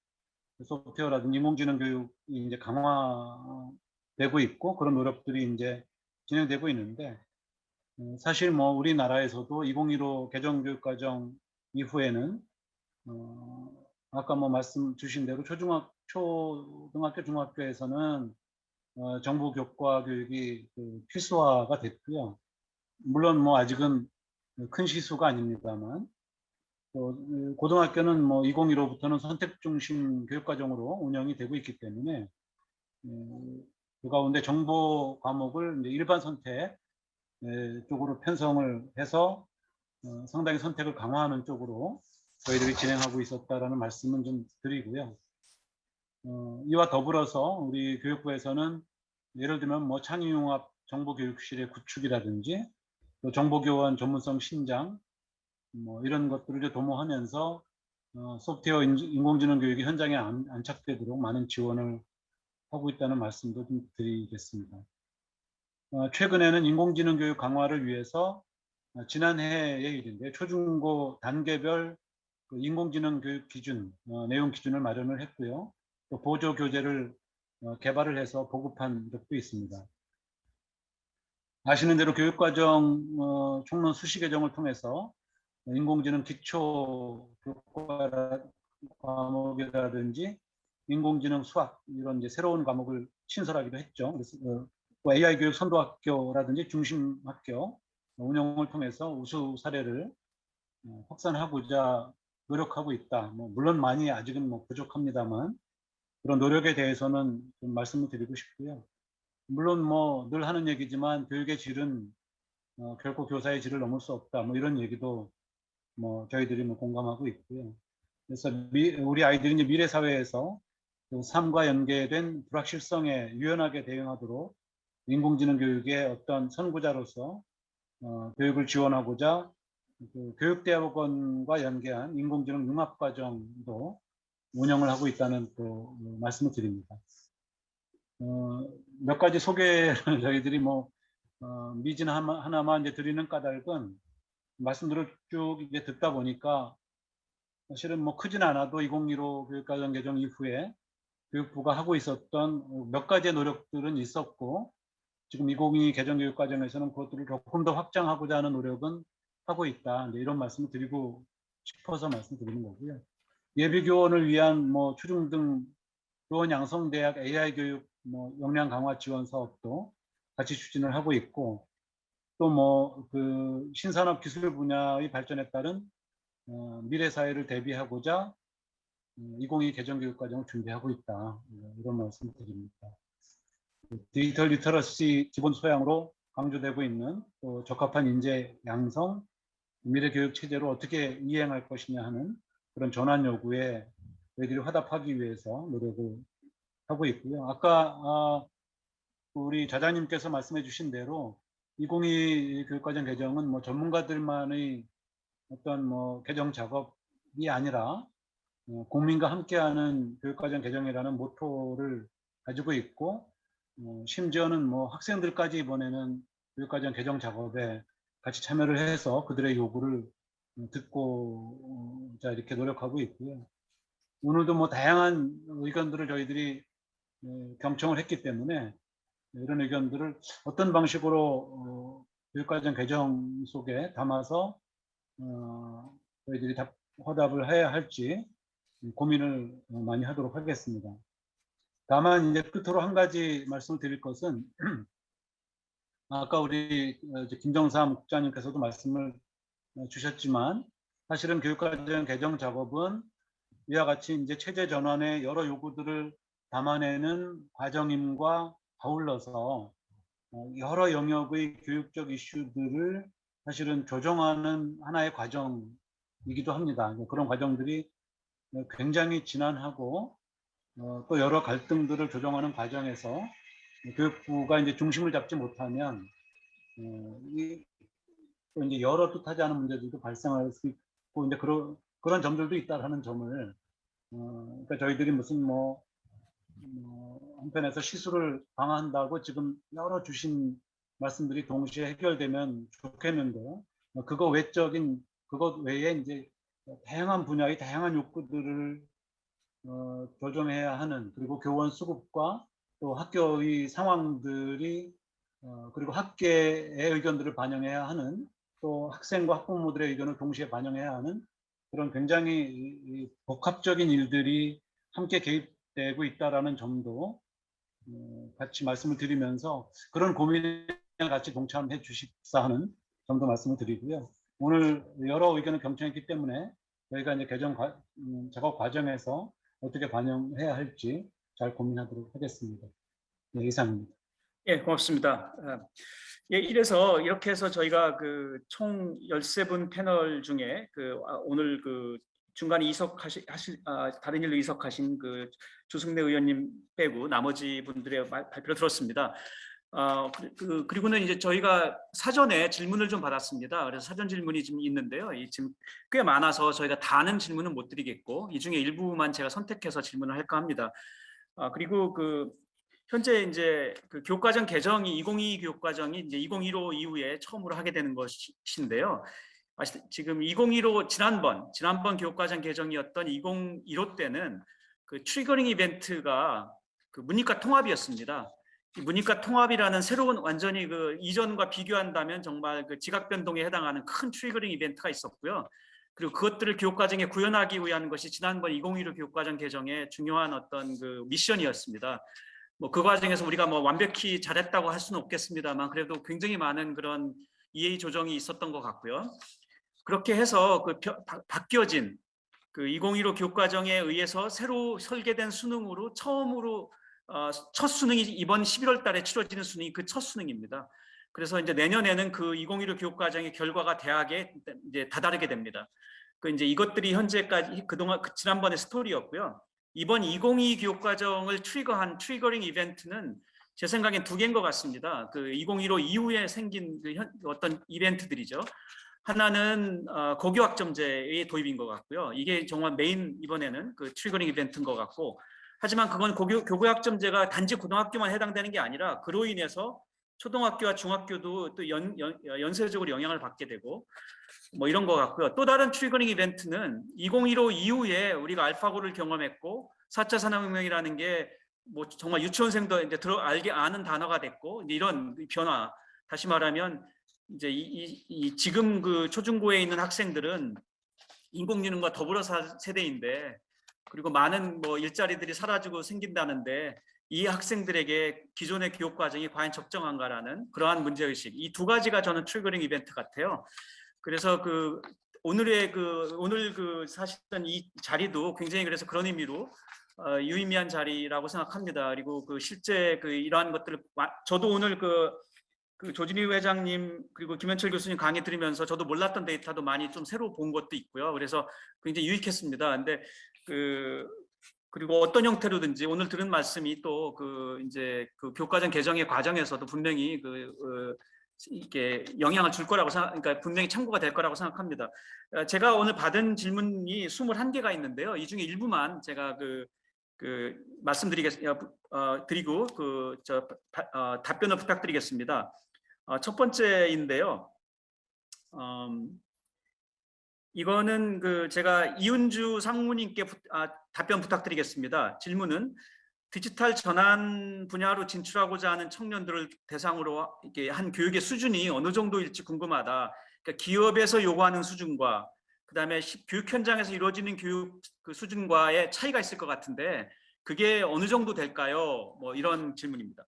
S11: 소프트웨어라든지 인공지능 교육이 이제 강화되고 있고, 그런 노력들이 이제 진행되고 있는데, 사실 뭐 우리나라에서도 2015 개정교육과정 이후에는 아까 뭐 말씀 주신 대로 초등학교, 중학교에서는 정보 교과 교육이 필수화가 됐고요. 물론 뭐 아직은 큰 시수가 아닙니다만, 고등학교는 뭐 2015부터는 선택 중심 교육과정으로 운영이 되고 있기 때문에 그 가운데 정보 과목을 이제 일반 선택 쪽으로 편성을 해서 상당히 선택을 강화하는 쪽으로 저희들이 진행하고 있었다라는 말씀은 좀 드리고요. 이와 더불어서 우리 교육부에서는 예를 들면 뭐 창의융합 정보교육실의 구축이라든지 또 정보교원 전문성 신장 뭐 이런 것들을 이제 도모하면서 소프트웨어 인공지능 교육이 현장에 안착되도록 많은 지원을 하고 있다는 말씀도 좀 드리겠습니다. 최근에는 인공지능 교육 강화를 위해서 지난해의 일인데 초중고 단계별 그 인공지능 교육 기준, 내용 기준을 마련을 했고요. 또 보조 교재를 개발을 해서 보급한 적도 있습니다. 아시는 대로 교육과정 총론 수시 개정을 통해서 인공지능 기초 교과 과목이라든지 인공지능 수학 이런 이제 새로운 과목을 신설하기도 했죠. 그래서 AI 교육 선도학교라든지 중심학교 운영을 통해서 우수 사례를 확산하고자 노력하고 있다. 물론 많이 아직은 부족합니다만 그런 노력에 대해서는 좀 말씀을 드리고 싶고요. 물론 늘 하는 얘기지만 교육의 질은 결코 교사의 질을 넘을 수 없다. 이런 얘기도 저희들이 공감하고 있고요. 그래서 우리 아이들이 이제 미래 사회에서 그 삶과 연계된 불확실성에 유연하게 대응하도록 인공지능 교육의 어떤 선구자로서 교육을 지원하고자 그 교육대학원과 연계한 인공지능 융합과정도 운영을 하고 있다는 또 말씀을 드립니다. 몇 가지 소개를 저희들이 미진 하나만 이제 드리는 까닭은 말씀들을 쭉 이제 듣다 보니까 사실은 크진 않아도 2015 교육과정 개정 이후에 교육부가 하고 있었던 몇 가지의 노력들은 있었고 지금 2022 개정 교육과정에서는 그것들을 조금 더 확장하고자 하는 노력은 하고 있다. 이런 말씀을 드리고 싶어서 말씀드리는 거고요. 예비교원을 위한 초중등 교원 양성대학 AI 교육 역량 강화 지원 사업도 같이 추진을 하고 있고 또 그 신산업 기술 분야의 발전에 따른 미래 사회를 대비하고자 2022 개정 교육과정을 준비하고 있다. 이런 말씀을 드립니다. 디지털 리터러시 기본 소양으로 강조되고 있는 또 적합한 인재 양성, 미래 교육 체제로 어떻게 이행할 것이냐 하는 그런 전환 요구에 저희들이 화답하기 위해서 노력을 하고 있고요. 아까 우리 자장님께서 말씀해 주신 대로 2022 교육과정 개정은 전문가들만의 어떤 개정 작업이 아니라 국민과 함께하는 교육과정 개정이라는 모토를 가지고 있고 심지어는 학생들까지 이번에는 교육과정 개정 작업에 같이 참여를 해서 그들의 요구를 듣고 이렇게 노력하고 있고요. 오늘도 다양한 의견들을 저희들이 경청을 했기 때문에 이런 의견들을 어떤 방식으로 교육과정 개정 속에 담아서 저희들이 화답을 해야 할지 고민을 많이 하도록 하겠습니다. 다만 이제 끝으로 한 가지 말씀을 드릴 것은 아까 우리 김정삼 국장님께서도 말씀을 주셨지만 사실은 교육과정 개정 작업은 이와 같이 이제 체제 전환의 여러 요구들을 담아내는 과정임과 아울러서 여러 영역의 교육적 이슈들을 사실은 조정하는 하나의 과정이기도 합니다. 그런 과정들이 굉장히 진한하고 또 여러 갈등들을 조정하는 과정에서 교육부가 이제 중심을 잡지 못하면 또 이제 여러 뜻하지 않은 문제들도 발생할 수 있고 이제 그런 점들도 있다라는 점을 그러니까 저희들이 무슨 한편에서 시술을 방한다고 지금 여러 주신 말씀들이 동시에 해결되면 좋겠는데요. 그것 외에 이제 다양한 분야의 다양한 욕구들을 조정해야 하는 그리고 교원 수급과 또 학교의 상황들이 그리고 학계의 의견들을 반영해야 하는 또 학생과 학부모들의 의견을 동시에 반영해야 하는 그런 굉장히 복합적인 일들이 함께 개입되고 있다라는 점도 같이 말씀을 드리면서 그런 고민에 같이 동참해 주십사 하는 점도 말씀을 드리고요. 오늘 여러 의견을 경청했기 때문에 저희가 이제 개정 작업 과정에서 어떻게 반영해야 할지 잘 고민하도록 하겠습니다. 네, 이상입니다.
S1: 예, 고맙습니다. 예, 이렇게 해서 저희가 그 총 13분 패널 중에 오늘 중간에 다른 일로 이석하신 주승래 의원님 빼고 나머지 분들의 발표를 들었습니다. 그리고는 이제 저희가 사전에 질문을 좀 받았습니다. 그래서 사전 질문이 좀 있는데요. 이 지금 꽤 많아서 저희가 다는 질문은 못 드리겠고 이 중에 일부만 제가 선택해서 질문을 할까 합니다. 그리고 현재 이제 교육과정 개정이 2022 교육과정이 이제 2015 이후에 처음으로 하게 되는 것인데요. 지금 2015 지난번 교육과정 개정이었던 2015 때는 트리거링 이벤트가 문이과 통합이었습니다. 이 문이과 통합이라는 새로운 완전히 이전과 비교한다면 정말 지각 변동에 해당하는 큰 트리거링 이벤트가 있었고요. 그리고 그것들을 교육과정에 구현하기 위한 것이 지난번 2015 교육과정 개정의 중요한 어떤 미션이었습니다. 그 과정에서 우리가 완벽히 잘했다고 할 수는 없겠습니다만 그래도 굉장히 많은 그런 이해 조정이 있었던 것 같고요. 그렇게 해서 바뀌어진 2015 교육과정에 의해서 새로 설계된 수능으로 처음으로 첫 수능이 이번 11월 달에 치러지는 수능이 그 첫 수능입니다. 그래서 이제 내년에는 2015 교육과정의 결과가 대학에 이제 다다르게 됩니다. 이제 이것들이 현재까지 그동안 지난번의 스토리였고요. 이번 2022 교육과정을 트리거한 트리거링 이벤트는 제 생각엔 두 개인 것 같습니다. 2015 이후에 생긴 어떤 이벤트들이죠. 하나는 고교학점제의 도입인 것 같고요. 이게 정말 메인 이번에는 트리거링 이벤트인 것 같고, 하지만 그건 고교학점제가 단지 고등학교만 해당되는 게 아니라 그로 인해서 초등학교와 중학교도 또 연쇄적으로 영향을 받게 되고 이런 것 같고요. 또 다른 트리거링 이벤트는 2015 이후에 우리가 알파고를 경험했고 4차 산업혁명이라는 게 정말 유치원생도 이제 아는 단어가 됐고 이제 이런 변화, 다시 말하면 이제 지금 초중고에 있는 학생들은 인공지능과 더불어 세대인데, 그리고 많은 일자리들이 사라지고 생긴다는데 이 학생들에게 기존의 교육 과정이 과연 적정한가라는 그러한 문제의식, 이 두 가지가 저는 트리거링 이벤트 같아요. 그래서 오늘 사실은 이 자리도 굉장히 그래서 그런 의미로 유의미한 자리라고 생각합니다. 그리고 실제 이러한 것들을 저도 오늘 조진희 회장님 그리고 김현철 교수님 강의 들으면서 저도 몰랐던 데이터도 많이 좀 새로 본 것도 있고요. 그래서 굉장히 유익했습니다. 근데 그리고 어떤 형태로든지 오늘 들은 말씀이 또 이제 교과정 개정의 과정에서도 분명히 이렇게 영향을 줄 거라고 그러니까 분명히 참고가 될 거라고 생각합니다. 제가 오늘 받은 질문이 21개가 있는데요. 이 중에 일부만 제가 드리고 답변을 부탁드리겠습니다. 첫 번째인데요. 이거는 제가 이은주 상무님께 답변 부탁드리겠습니다. 질문은 디지털 전환 분야로 진출하고자 하는 청년들을 대상으로 이렇게 한 교육의 수준이 어느 정도일지 궁금하다. 그러니까 기업에서 요구하는 수준과 그다음에 교육 현장에서 이루어지는 교육 수준과의 차이가 있을 것 같은데 그게 어느 정도 될까요? 이런 질문입니다.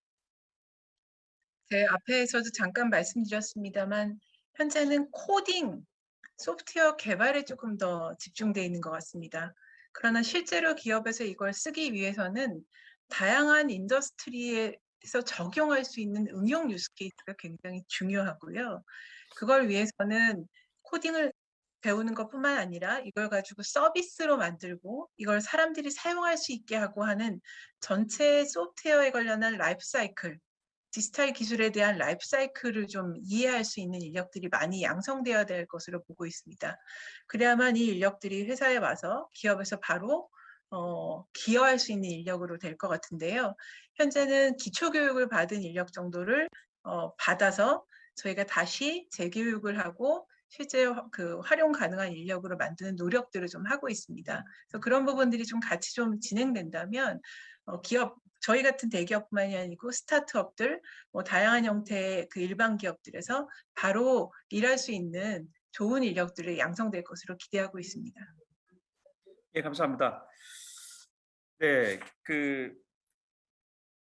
S3: 제 앞에서도 잠깐 말씀드렸습니다만 현재는 코딩, 소프트웨어 개발에 조금 더 집중되어 있는 것 같습니다. 그러나 실제로 기업에서 이걸 쓰기 위해서는 다양한 인더스트리에서 적용할 수 있는 응용 유스케이스가 굉장히 중요하고요. 그걸 위해서는 코딩을 배우는 것뿐만 아니라 이걸 가지고 서비스로 만들고 이걸 사람들이 사용할 수 있게 하고 하는 전체 소프트웨어에 관련한 라이프 사이클, 디지털 기술에 대한 라이프 사이클을 좀 이해할 수 있는 인력들이 많이 양성되어야 될 것으로 보고 있습니다. 그래야만 이 인력들이 회사에 와서 기업에서 바로 기여할 수 있는 인력으로 될 것 같은데요. 현재는 기초교육을 받은 인력 정도를 받아서 저희가 다시 재교육을 하고 실제 활용 가능한 인력으로 만드는 노력들을 좀 하고 있습니다. 그래서 그런 부분들이 좀 같이 좀 진행된다면 저희 같은 대기업뿐만이 아니고 스타트업들, 다양한 형태의 일반 기업들에서 바로 일할 수 있는 좋은 인력들이 양성될 것으로 기대하고 있습니다.
S1: 예, 감사합니다. 네,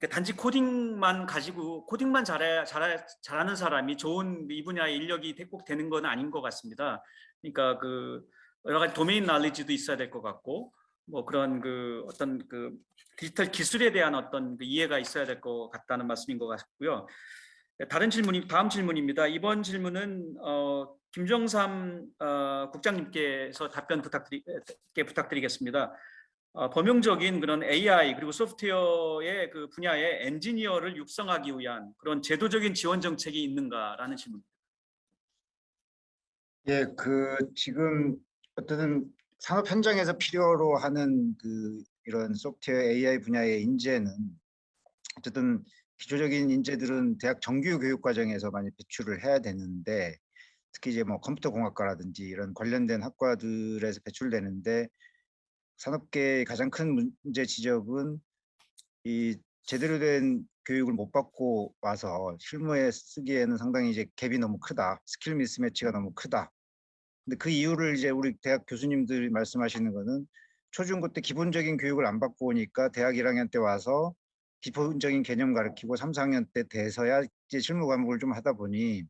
S1: 단지 코딩만 가지고 코딩만 잘하는 사람이 좋은 이 분야의 인력이 꼭 되는 건 아닌 것 같습니다. 그러니까 여러 가지 도메인 날리지도 있어야 될 것 같고 그런 어떤 디지털 기술에 대한 어떤 이해가 있어야 될 것 같다는 말씀인 것 같고요. 다음 질문입니다. 이번 질문은 김정삼 국장님께서 답변 부탁드리겠습니다. 범용적인 그런 AI 그리고 소프트웨어의 그 분야의 엔지니어를 육성하기 위한 그런 제도적인 지원 정책이 있는가라는 질문.
S10: 예, 지금 어떤 산업 현장에서 필요로 하는 이런 소프트웨어 AI 분야의 인재는 어쨌든 기초적인 인재들은 대학 정규 교육 과정에서 많이 배출을 해야 되는데, 특히 이제 뭐 컴퓨터 공학과라든지 이런 관련된 학과들에서 배출되는데, 산업계의 가장 큰 문제 지적은 이 제대로 된 교육을 못 받고 와서 실무에 쓰기에는 상당히 이제 갭이 너무 크다, 스킬 미스매치가 너무 크다. 근데 그 이유를 이제 우리 대학 교수님들이 말씀하시는 거는 초중고 때 기본적인 교육을 안 받고 오니까 대학 1학년 때 와서 기본적인 개념 가르치고 3, 4학년 때 돼서야 이제 실무 과목을 좀 하다 보니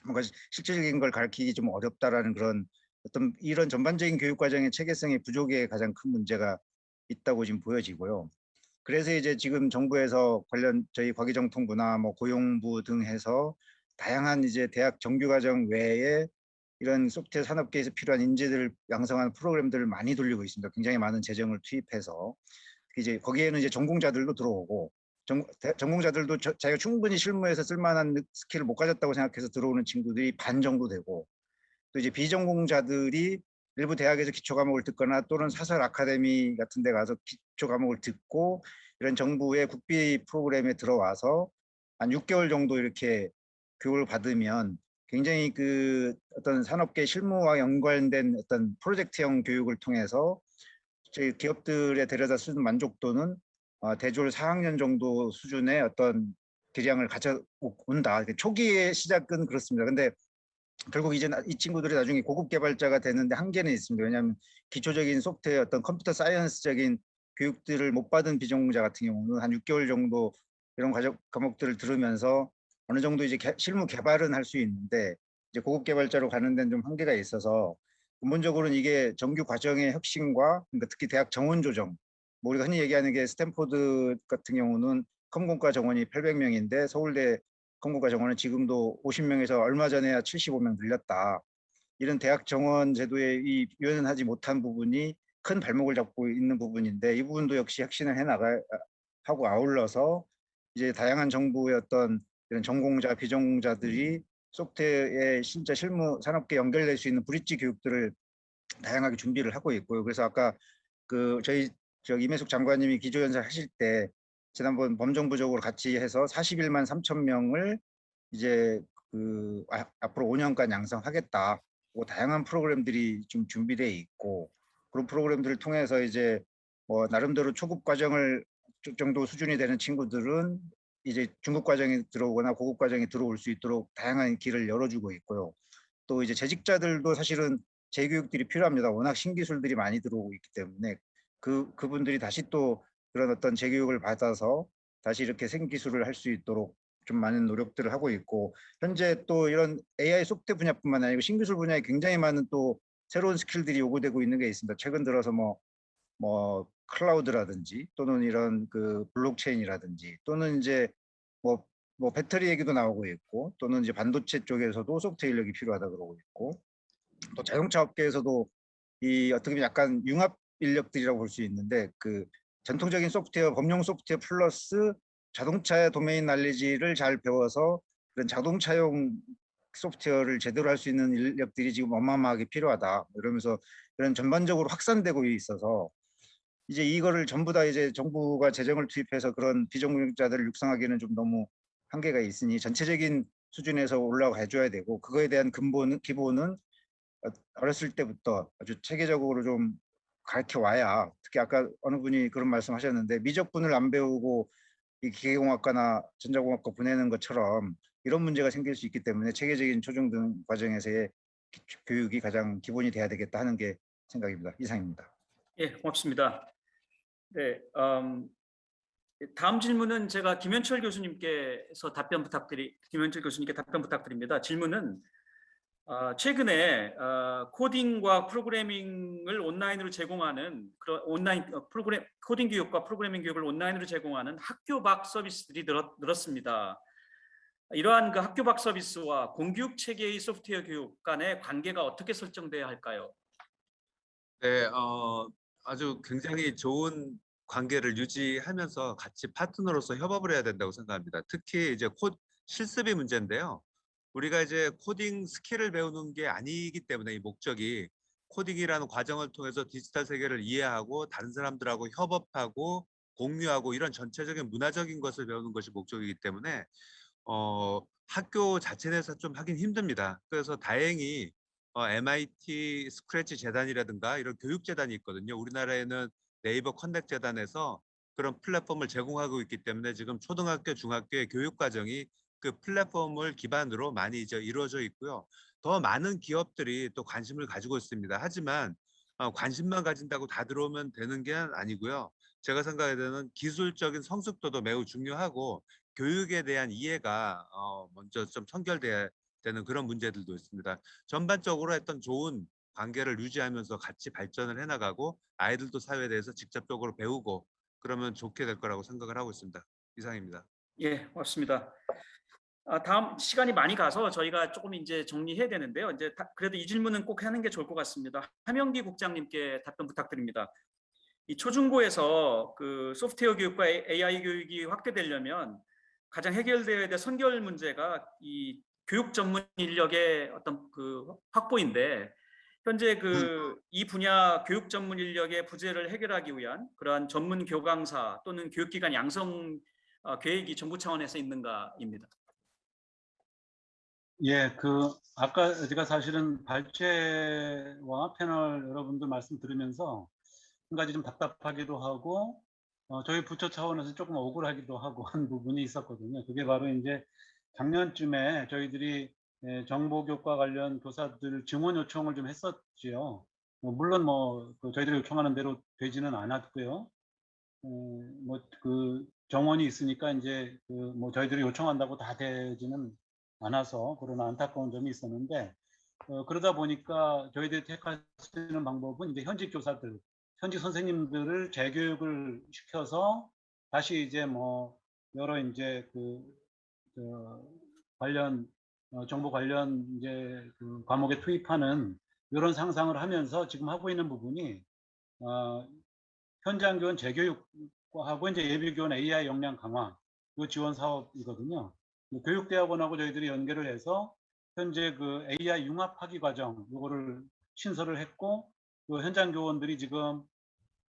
S10: 뭔가 실질적인 걸 가르치기 좀 어렵다라는 그런 어떤 이런 전반적인 교육 과정의 체계성의 부족에 가장 큰 문제가 있다고 지금 보여지고요. 그래서 이제 지금 정부에서 관련 저희 과기정통부나 뭐 고용부 등 해서 다양한 이제 대학 정규과정 외에 이런 소프트웨어 산업계에서 필요한 인재들을 양성하는 프로그램들을 많이 돌리고 있습니다. 굉장히 많은 재정을 투입해서 이제 거기에는 이제 전공자들도 들어오고 전공자들도 자기가 충분히 실무에서 쓸만한 스킬을 못 가졌다고 생각해서 들어오는 친구들이 반 정도 되고, 또 이제 비전공자들이 일부 대학에서 기초 과목을 듣거나 또는 사설 아카데미 같은 데 가서 기초 과목을 듣고 이런 정부의 국비 프로그램에 들어와서 한 6개월 정도 이렇게 교육을 받으면 굉장히 어떤 산업계 실무와 연관된 어떤 프로젝트형 교육을 통해서 저희 기업들에 데려다 쓰는 만족도는 대졸 4학년 정도 수준의 어떤 기량을 가져온다. 초기의 시작은 그렇습니다. 근데 결국 이제 이 친구들이 나중에 고급 개발자가 되는데 한계는 있습니다. 왜냐하면 기초적인 소프트웨어 어떤 컴퓨터 사이언스적인 교육들을 못 받은 비전공자 같은 경우는 한 6개월 정도 이런 과목들을 들으면서 어느 정도 이제 실무 개발은 할 수 있는데, 이제 고급 개발자로 가는 데는 좀 한계가 있어서 근본적으로는 이게 정규 과정의 혁신과, 그러니까 특히 대학 정원 조정, 뭐 우리가 흔히 얘기하는 게 스탠포드 같은 경우는 컴공과 정원이 800명인데 서울대 컴공과 정원은 지금도 50명에서 얼마 전에야 75명 늘렸다. 이런 대학 정원 제도에 이 유연하지 못한 부분이 큰 발목을 잡고 있는 부분인데, 이 부분도 역시 혁신을 하고 아울러서 이제 다양한 정부의 어떤 이런 전공자, 비전공자들이 소프트웨어의 진짜 실무 산업계 연결될 수 있는 브릿지 교육들을 다양하게 준비를 하고 있고요. 그래서 아까 저희 임혜숙 장관님이 기조연설 하실 때 지난번 범정부적으로 같이 해서 41만 3천 명을 이제 앞으로 5년간 양성하겠다. 다양한 프로그램들이 좀 준비되어 있고, 그런 프로그램들을 통해서 이제 뭐 나름대로 초급 과정을 정도 수준이 되는 친구들은 이제 중급 과정에 들어오거나 고급 과정에 들어올 수 있도록 다양한 길을 열어주고 있고요. 또 이제 재직자들도 사실은 재교육들이 필요합니다. 워낙 신기술들이 많이 들어오고 있기 때문에 그분들이 다시 또 그런 어떤 재교육을 받아서 다시 이렇게 생기술을 할 수 있도록 좀 많은 노력들을 하고 있고, 현재 또 이런 AI 소프트웨어 분야뿐만 아니고 신기술 분야에 굉장히 많은 또 새로운 스킬들이 요구되고 있는 게 있습니다. 최근 들어서 뭐 클라우드라든지 또는 이런 블록체인이라든지 또는 이제 뭐 배터리 얘기도 나오고 있고, 또는 이제 반도체 쪽에서도 소프트웨어 인력이 필요하다 그러고 있고, 또 자동차 업계에서도 이 어떻게 보면 약간 융합 인력들이라고 볼 수 있는데, 전통적인 소프트웨어, 범용 소프트웨어 플러스 자동차의 도메인 날리지를 잘 배워서 그런 자동차용 소프트웨어를 제대로 할 수 있는 인력들이 지금 어마어마하게 필요하다. 이러면서 이런 전반적으로 확산되고 있어서 이제 이거를 전부 다 이제 정부가 재정을 투입해서 그런 비전공자들을 육성하기는 좀 너무 한계가 있으니 전체적인 수준에서 올라가 줘야 되고, 그거에 대한 기본은 어렸을 때부터 아주 체계적으로 좀 가르쳐 와야, 특히 아까 어느 분이 그런 말씀하셨는데 미적분을 안 배우고 이 기계공학과나 전자공학과 보내는 것처럼 이런 문제가 생길 수 있기 때문에 체계적인 초중등 과정에서의 교육이 가장 기본이 돼야 되겠다 하는 게 생각입니다. 이상입니다.
S1: 예, 고맙습니다. 네, 다음 질문은 제가 김현철 교수님께 답변 부탁드립니다. 질문은 최근에 코딩과 프로그래밍을 온라인으로 제공하는 코딩 교육과 프로그래밍 교육을 온라인으로 제공하는 학교 밖 서비스들이 늘었습니다. 이러한 학교 밖 서비스와 공교육 체계의 소프트웨어 교육 간의 관계가 어떻게 설정돼야 할까요?
S12: 네, 아주 굉장히 좋은 관계를 유지하면서 같이 파트너로서 협업을 해야 된다고 생각합니다. 특히 이제 실습이 문제인데요. 우리가 이제 코딩 스킬을 배우는 게 아니기 때문에 이 목적이 코딩이라는 과정을 통해서 디지털 세계를 이해하고 다른 사람들하고 협업하고 공유하고 이런 전체적인 문화적인 것을 배우는 것이 목적이기 때문에 학교 자체 내에서 좀 하긴 힘듭니다. 그래서 다행히 MIT 스크래치 재단이라든가 이런 교육 재단이 있거든요. 우리나라에는 네이버 커넥 재단에서 그런 플랫폼을 제공하고 있기 때문에 지금 초등학교, 중학교의 교육 과정이 그 플랫폼을 기반으로 많이 이제 이루어져 있고요. 더 많은 기업들이 또 관심을 가지고 있습니다. 하지만 관심만 가진다고 다 들어오면 되는 게 아니고요. 제가 생각할 때는 기술적인 성숙도도 매우 중요하고 교육에 대한 이해가 먼저 좀 선결돼야 되는 그런 문제들도 있습니다. 전반적으로 했던 좋은 관계를 유지하면서 같이 발전을 해나가고 아이들도 사회에 대해서 직접적으로 배우고 그러면 좋게 될 거라고 생각을 하고 있습니다. 이상입니다.
S1: 예, 고맙습니다. 다음 시간이 많이 가서 저희가 조금 이제 정리해야 되는데요. 이제 그래도 이 질문은 꼭 하는 게 좋을 것 같습니다. 함영기 국장님께 답변 부탁드립니다. 이 초중고에서 그 소프트웨어 교육과 AI 교육이 확대되려면 가장 해결되어야 될 선결 문제가 이 교육 전문 인력의 어떤 그 확보인데 현재 그 이 분야 교육 전문 인력의 부재를 해결하기 위한 그러한 전문 교강사 또는 교육기관 양성 계획이 정부 차원에서 있는가입니다.
S11: 예, 아까 제가 사실은 발제와 패널 여러분들 말씀 들으면서 한 가지 좀 답답하기도 하고 저희 부처 차원에서 조금 억울하기도 하고 한 부분이 있었거든요. 그게 바로 이제 작년쯤에 저희들이 정보교과 관련 교사들 증원 요청을 좀 했었지요. 물론 저희들이 요청하는 대로 되지는 않았고요. 정원이 있으니까 이제 저희들이 요청한다고 다 되지는 않아서 그런 안타까운 점이 있었는데 그러다 보니까 저희들이 택할 수 있는 방법은 이제 현직 교사들, 현직 선생님들을 재교육을 시켜서 다시 이제 여러 이제 관련 정보 관련 이제 과목에 투입하는 이런 상상을 하면서 지금 하고 있는 부분이 현장 교원 재교육하고 이제 예비 교원 AI 역량 강화 이 지원 사업이거든요. 교육대학원하고 저희들이 연계를 해서 현재 그 AI 융합 학위 과정 이거를 신설을 했고 그 현장 교원들이 지금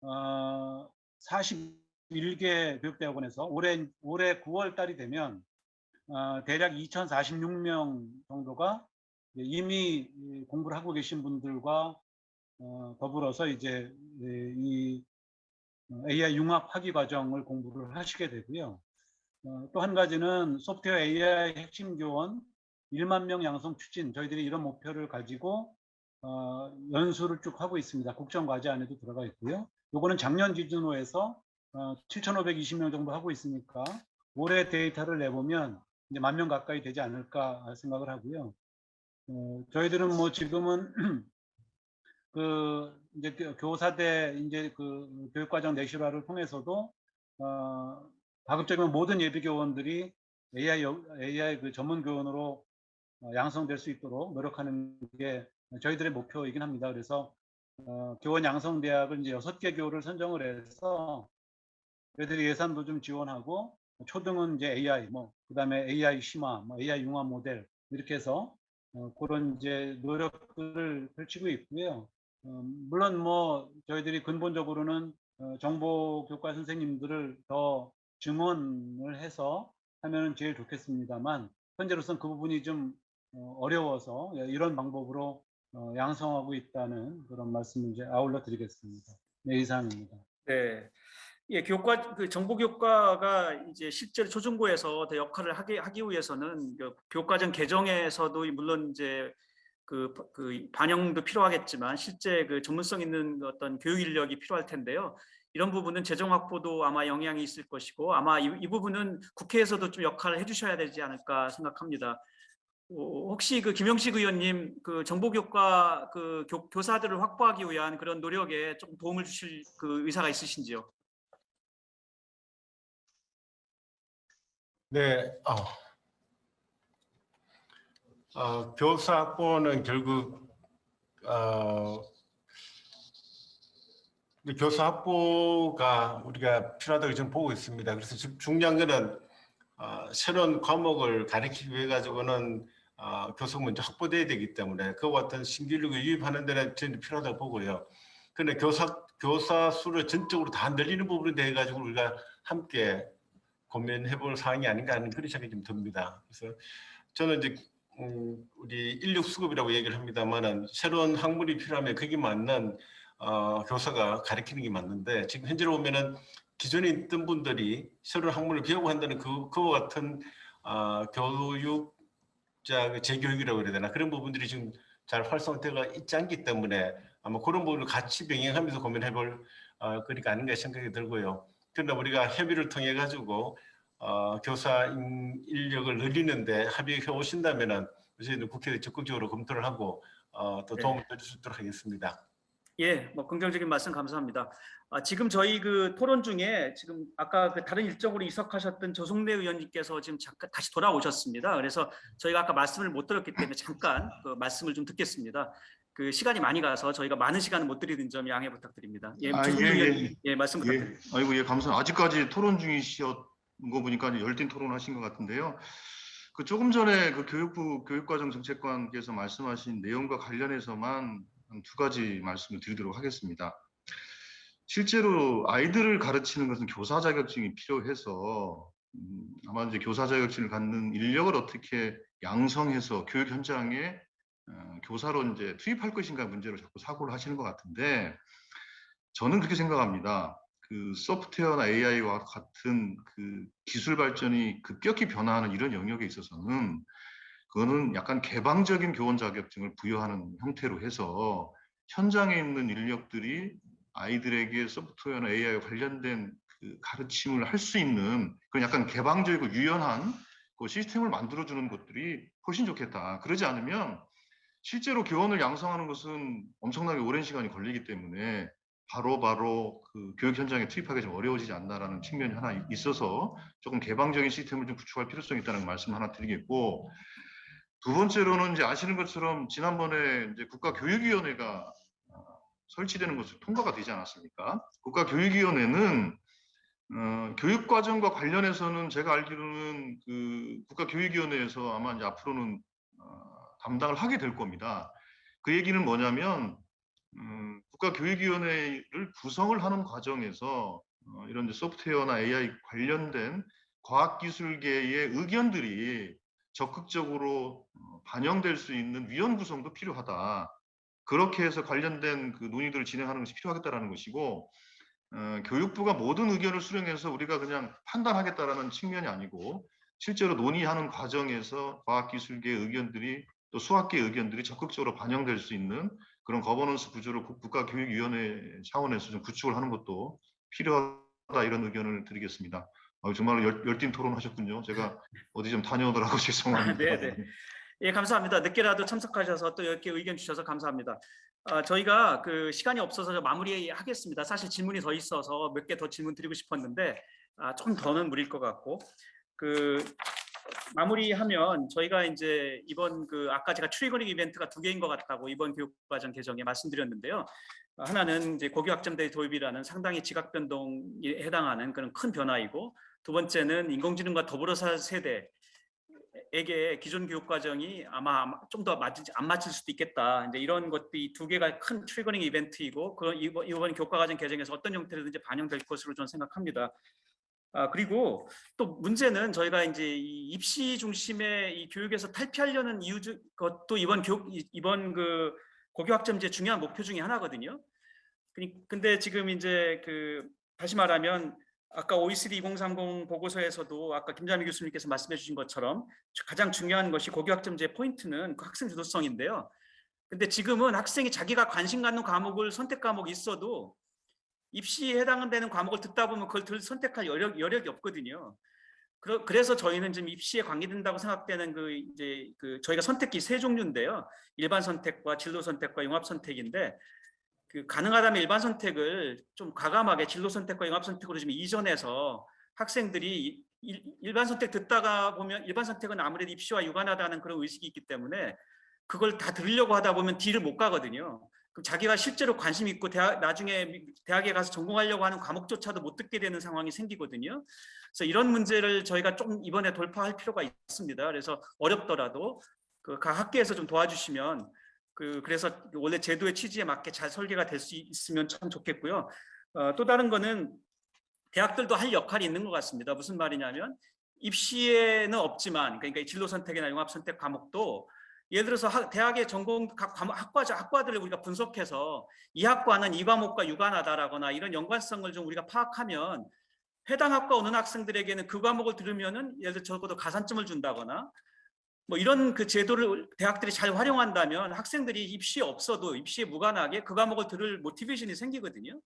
S11: 41개 교육대학원에서 올해 9월 달이 되면 대략 2,046명 정도가 이미 공부를 하고 계신 분들과 더불어서 이제 이 AI 융합 학위 과정을 공부를 하시게 되고요. 또 한 가지는 소프트웨어 AI 핵심 교원 1만 명 양성 추진, 저희들이 이런 목표를 가지고 연수를 쭉 하고 있습니다. 국정과제 안에도 들어가 있고요. 요거는 작년 기준으로 해서 7,520명 정도 하고 있으니까 올해 데이터를 내보면 이제 10,000명 가까이 되지 않을까 생각을 하고요. 저희들은 지금은 이제 교사대 이제 교육과정 내실화를 통해서도 가급적이면 모든 예비 교원들이 AI 전문 교원으로 양성될 수 있도록 노력하는 게 저희들의 목표이긴 합니다. 그래서 교원 양성 대학을 이제 6개 교를 선정을 해서 저희들이 예산도 좀 지원하고 초등은 이제 AI 그다음에 AI 심화, AI 융합 모델 이렇게 해서 그런 이제 노력들을 펼치고 있고요. 물론 저희들이 근본적으로는 정보교과 선생님들을 더 증원을 해서 하면 제일 좋겠습니다만 현재로서는 그 부분이 좀 어려워서 이런 방법으로 양성하고 있다는 그런 말씀을 이제 아울러 드리겠습니다. 네, 이상입니다.
S1: 네. 예, 정보교과가 이제 실제로 초중고에서 더 역할을 하기 위해서는 교과정 개정에서도 물론 이제 반영도 필요하겠지만 실제 전문성 있는 어떤 교육 인력이 필요할 텐데요. 이런 부분은 재정 확보도 아마 영향이 있을 것이고 아마 이 부분은 국회에서도 좀 역할을 해주셔야 되지 않을까 생각합니다. 혹시 김영식 의원님 정보교과 교사들을 확보하기 위한 그런 노력에 좀 도움을 주실 의사가 있으신지요?
S9: 네, 교사 확보는 결국 교사 확보가 우리가 필요하다고 지금 보고 있습니다. 그래서 지금 중요한 거는 새로운 과목을 가르치기 위해 가지고는 교수가 먼저 확보돼야 되기 때문에 그와 같은 신규 인력을 유입하는 데는 저는 필요하다고 보고요. 그런데 교사 수를 전적으로 다 늘리는 부분에 대해 가지고 우리가 함께 고민해볼 사항이 아닌가 하는 그런 생각이 좀 듭니다. 그래서 저는 이제 우리 인력 수급이라고 얘기를 합니다만은 새로운 학문이 필요하면 거기 맞는 교사가 가르치는 게 맞는데 지금 현재로 보면은 기존에 있던 분들이 새로운 학문을 배우고 한다는 그와 같은 교육자 재교육이라고 그래야 되나 그런 부분들이 지금 잘 활성화되어 있지 않기 때문에 아마 그런 부분을 같이 병행하면서 고민해볼 거리가 아닌가 생각이 들고요. 그러나 우리가 협의를 통해 가지고 교사 인력을 늘리는데 합의해 오신다면은 저희는 국회에 적극적으로 검토를 하고 또 도움을 드릴 수 있도록 하겠습니다.
S1: 예, 뭐 긍정적인 말씀 감사합니다. 지금 저희 그 토론 중에 지금 아까 그 다른 일정으로 이석하셨던 조성래 의원님께서 지금 잠깐 다시 돌아오셨습니다. 그래서 저희가 아까 말씀을 못 들었기 때문에 잠깐 그 말씀을 좀 듣겠습니다. 그 시간이 많이 가서 저희가 많은 시간을 못 드리는 점 양해 부탁드립니다. 예, 조성래 의원님, 예, 말씀 부탁드립니다.
S13: 아이고, 예, 감사합니다. 아직까지 토론 중이셨던 거 보니까 열띤 토론하신 것 같은데요. 그 조금 전에 그 교육부 교육과정정책관께서 말씀하신 내용과 관련해서만 한 2가지 말씀을 드리도록 하겠습니다. 실제로 아이들을 가르치는 것은 교사 자격증이 필요해서 아마 이제 교사 자격증을 갖는 인력을 어떻게 양성해서 교육 현장에 교사로 이제 투입할 것인가 문제로 자꾸 사고를 하시는 것 같은데 저는 그렇게 생각합니다. 그 소프트웨어나 AI와 같은 그 기술 발전이 급격히 변화하는 이런 영역에 있어서는 그거는 약간 개방적인 교원 자격증을 부여하는 형태로 해서 현장에 있는 인력들이 아이들에게 소프트웨어나 AI와 관련된 그 가르침을 할 수 있는 그런 약간 개방적이고 유연한 그 시스템을 만들어주는 것들이 훨씬 좋겠다. 그러지 않으면 실제로 교원을 양성하는 것은 엄청나게 오랜 시간이 걸리기 때문에 바로 그 교육 현장에 투입하기 좀 어려워지지 않나라는 측면이 하나 있어서 조금 개방적인 시스템을 좀 구축할 필요성이 있다는 말씀 하나 드리겠고, 2번째로는 이제 아시는 것처럼 지난번에 이제 국가교육위원회가 설치되는 것으로 통과가 되지 않았습니까? 국가교육위원회는 교육과정과 관련해서는 제가 알기로는 그 국가교육위원회에서 아마 이제 앞으로는 담당을 하게 될 겁니다. 그 얘기는 뭐냐면 국가교육위원회를 구성을 하는 과정에서 이런 소프트웨어나 AI 관련된 과학기술계의 의견들이 적극적으로 반영될 수 있는 위원 구성도 필요하다. 그렇게 해서 관련된 그 논의들을 진행하는 것이 필요하겠다라는 것이고, 교육부가 모든 의견을 수렴해서 우리가 그냥 판단하겠다라는 측면이 아니고 실제로 논의하는 과정에서 과학기술계의 의견들이 또 수학계의 의견들이 적극적으로 반영될 수 있는 그런 거버넌스 구조를 국가교육위원회 차원에서 좀 구축을 하는 것도 필요하다, 이런 의견을 드리겠습니다. 정말 열띤 토론하셨군요. 제가 어디 좀 다녀오더라고 죄송합니다.
S1: 네. 예, 감사합니다. 늦게라도 참석하셔서 또 이렇게 의견 주셔서 감사합니다. 저희가 그 시간이 없어서 마무리하겠습니다. 사실 질문이 더 있어서 몇 개 더 질문 드리고 싶었는데 조금 더는 무리일 것 같고, 그 마무리하면 저희가 이제 이번 그 아까 제가 트리거링 이벤트가 2개인 것 같다고 이번 교육과정 개정에 말씀드렸는데요. 하나는 이제 고교학점제 도입이라는 상당히 지각 변동에 해당하는 그런 큰 변화이고, 2번째는 인공지능과 더불어 살 세대에게 기존 교육과정이 아마 좀 더 안 맞을 수도 있겠다. 이제 이런 것들이 2개가 큰 트리거링 이벤트이고, 이번 교과과정 개정에서 어떤 형태로든지 반영될 것으로 저는 생각합니다. 그리고 또 문제는 저희가 이제 이 입시 중심의 이 교육에서 탈피하려는 이유 것도 이번 그 고교학점제 중요한 목표 중에 하나거든요. 근데 지금 이제 그 다시 말하면 아까 OECD 2030 보고서에서도 아까 김자미 교수님께서 말씀해 주신 것처럼 가장 중요한 것이 고교학점제 포인트는 그 학생 주도성인데요. 근데 지금은 학생이 자기가 관심 갖는 과목을 선택 과목이 있어도 입시에 해당되는 과목을 듣다 보면 그걸 선택할 여력이 없거든요. 그래서 저희는 지금 입시에 관계된다고 생각되는 그 저희가 선택기 3종류인데요. 일반 선택과 진로 선택과 융합 선택인데, 그 가능하다면 일반 선택을 좀 과감하게 진로 선택과 융합 선택으로 좀 이전해서 학생들이 일반 선택 듣다가 보면 일반 선택은 아무래도 입시와 유관하다는 그런 의식이 있기 때문에 그걸 다 들으려고 하다 보면 뒤를 못 가거든요. 그럼 자기가 실제로 관심 있고 나중에 대학에 가서 전공하려고 하는 과목조차도 못 듣게 되는 상황이 생기거든요. 그래서 이런 문제를 저희가 좀 이번에 돌파할 필요가 있습니다. 그래서 어렵더라도 그 각 학계에서 좀 도와주시면 그래서 원래 제도의 취지에 맞게 잘 설계가 될 수 있으면 참 좋겠고요. 또 다른 거는 대학들도 할 역할이 있는 것 같습니다. 무슨 말이냐면 입시에는 없지만 그러니까 진로 선택이나 융합 선택 과목도 예를 들어서 대학의 전공 각 학과들을 우리가 분석해서 이 학과는 이 과목과 유관하다라거나 이런 연관성을 좀 우리가 파악하면 해당 학과 오는 학생들에게는 그 과목을 들으면은 예를 들어 적어도 가산점을 준다거나 뭐 이런 그 제도를 대학들이 잘 활용한다면 학생들이 입시에 없어도 입시에 무관하게 그 과목을 들을 모티베이션이 생기거든요.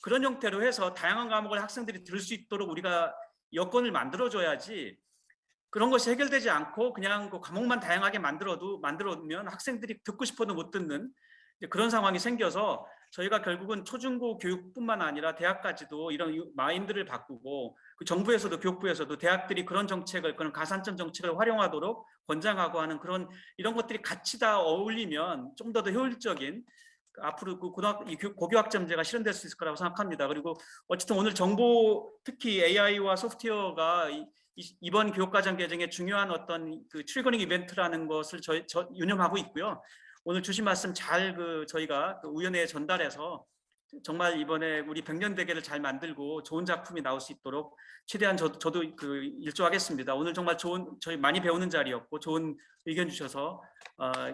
S1: 그런 형태로 해서 다양한 과목을 학생들이 들을 수 있도록 우리가 여건을 만들어줘야지 그런 것이 해결되지 않고 그냥 그 과목만 다양하게 만들어두면 학생들이 듣고 싶어도 못 듣는 그런 상황이 생겨서 저희가 결국은 초중고 교육뿐만 아니라 대학까지도 이런 마인드를 바꾸고 그 정부에서도 교육부에서도 대학들이 그런 정책을 그런 가산점 정책을 활용하도록 권장하고 하는 그런 이런 것들이 같이 다 어울리면 좀 더 효율적인 앞으로 그 고교학점제가 실현될 수 있을 거라고 생각합니다. 그리고 어쨌든 오늘 정보 특히 AI와 소프트웨어가 이번 교육과정 개정의 중요한 어떤 그 트리거닝 이벤트라는 것을 유념하고 있고요. 오늘 주신 말씀 잘 저희가 위원회에 전달해서 정말 이번에 우리 100년 대계를 잘 만들고 좋은 작품이 나올 수 있도록 최대한 저도 일조하겠습니다. 오늘 정말 저희 많이 배우는 자리였고 좋은 의견 주셔서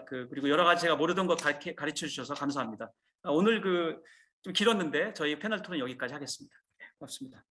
S1: 그리고 여러 가지 제가 모르던 것 가르쳐 주셔서 감사합니다. 오늘 좀 길었는데 저희 패널 토론 여기까지 하겠습니다. 고맙습니다.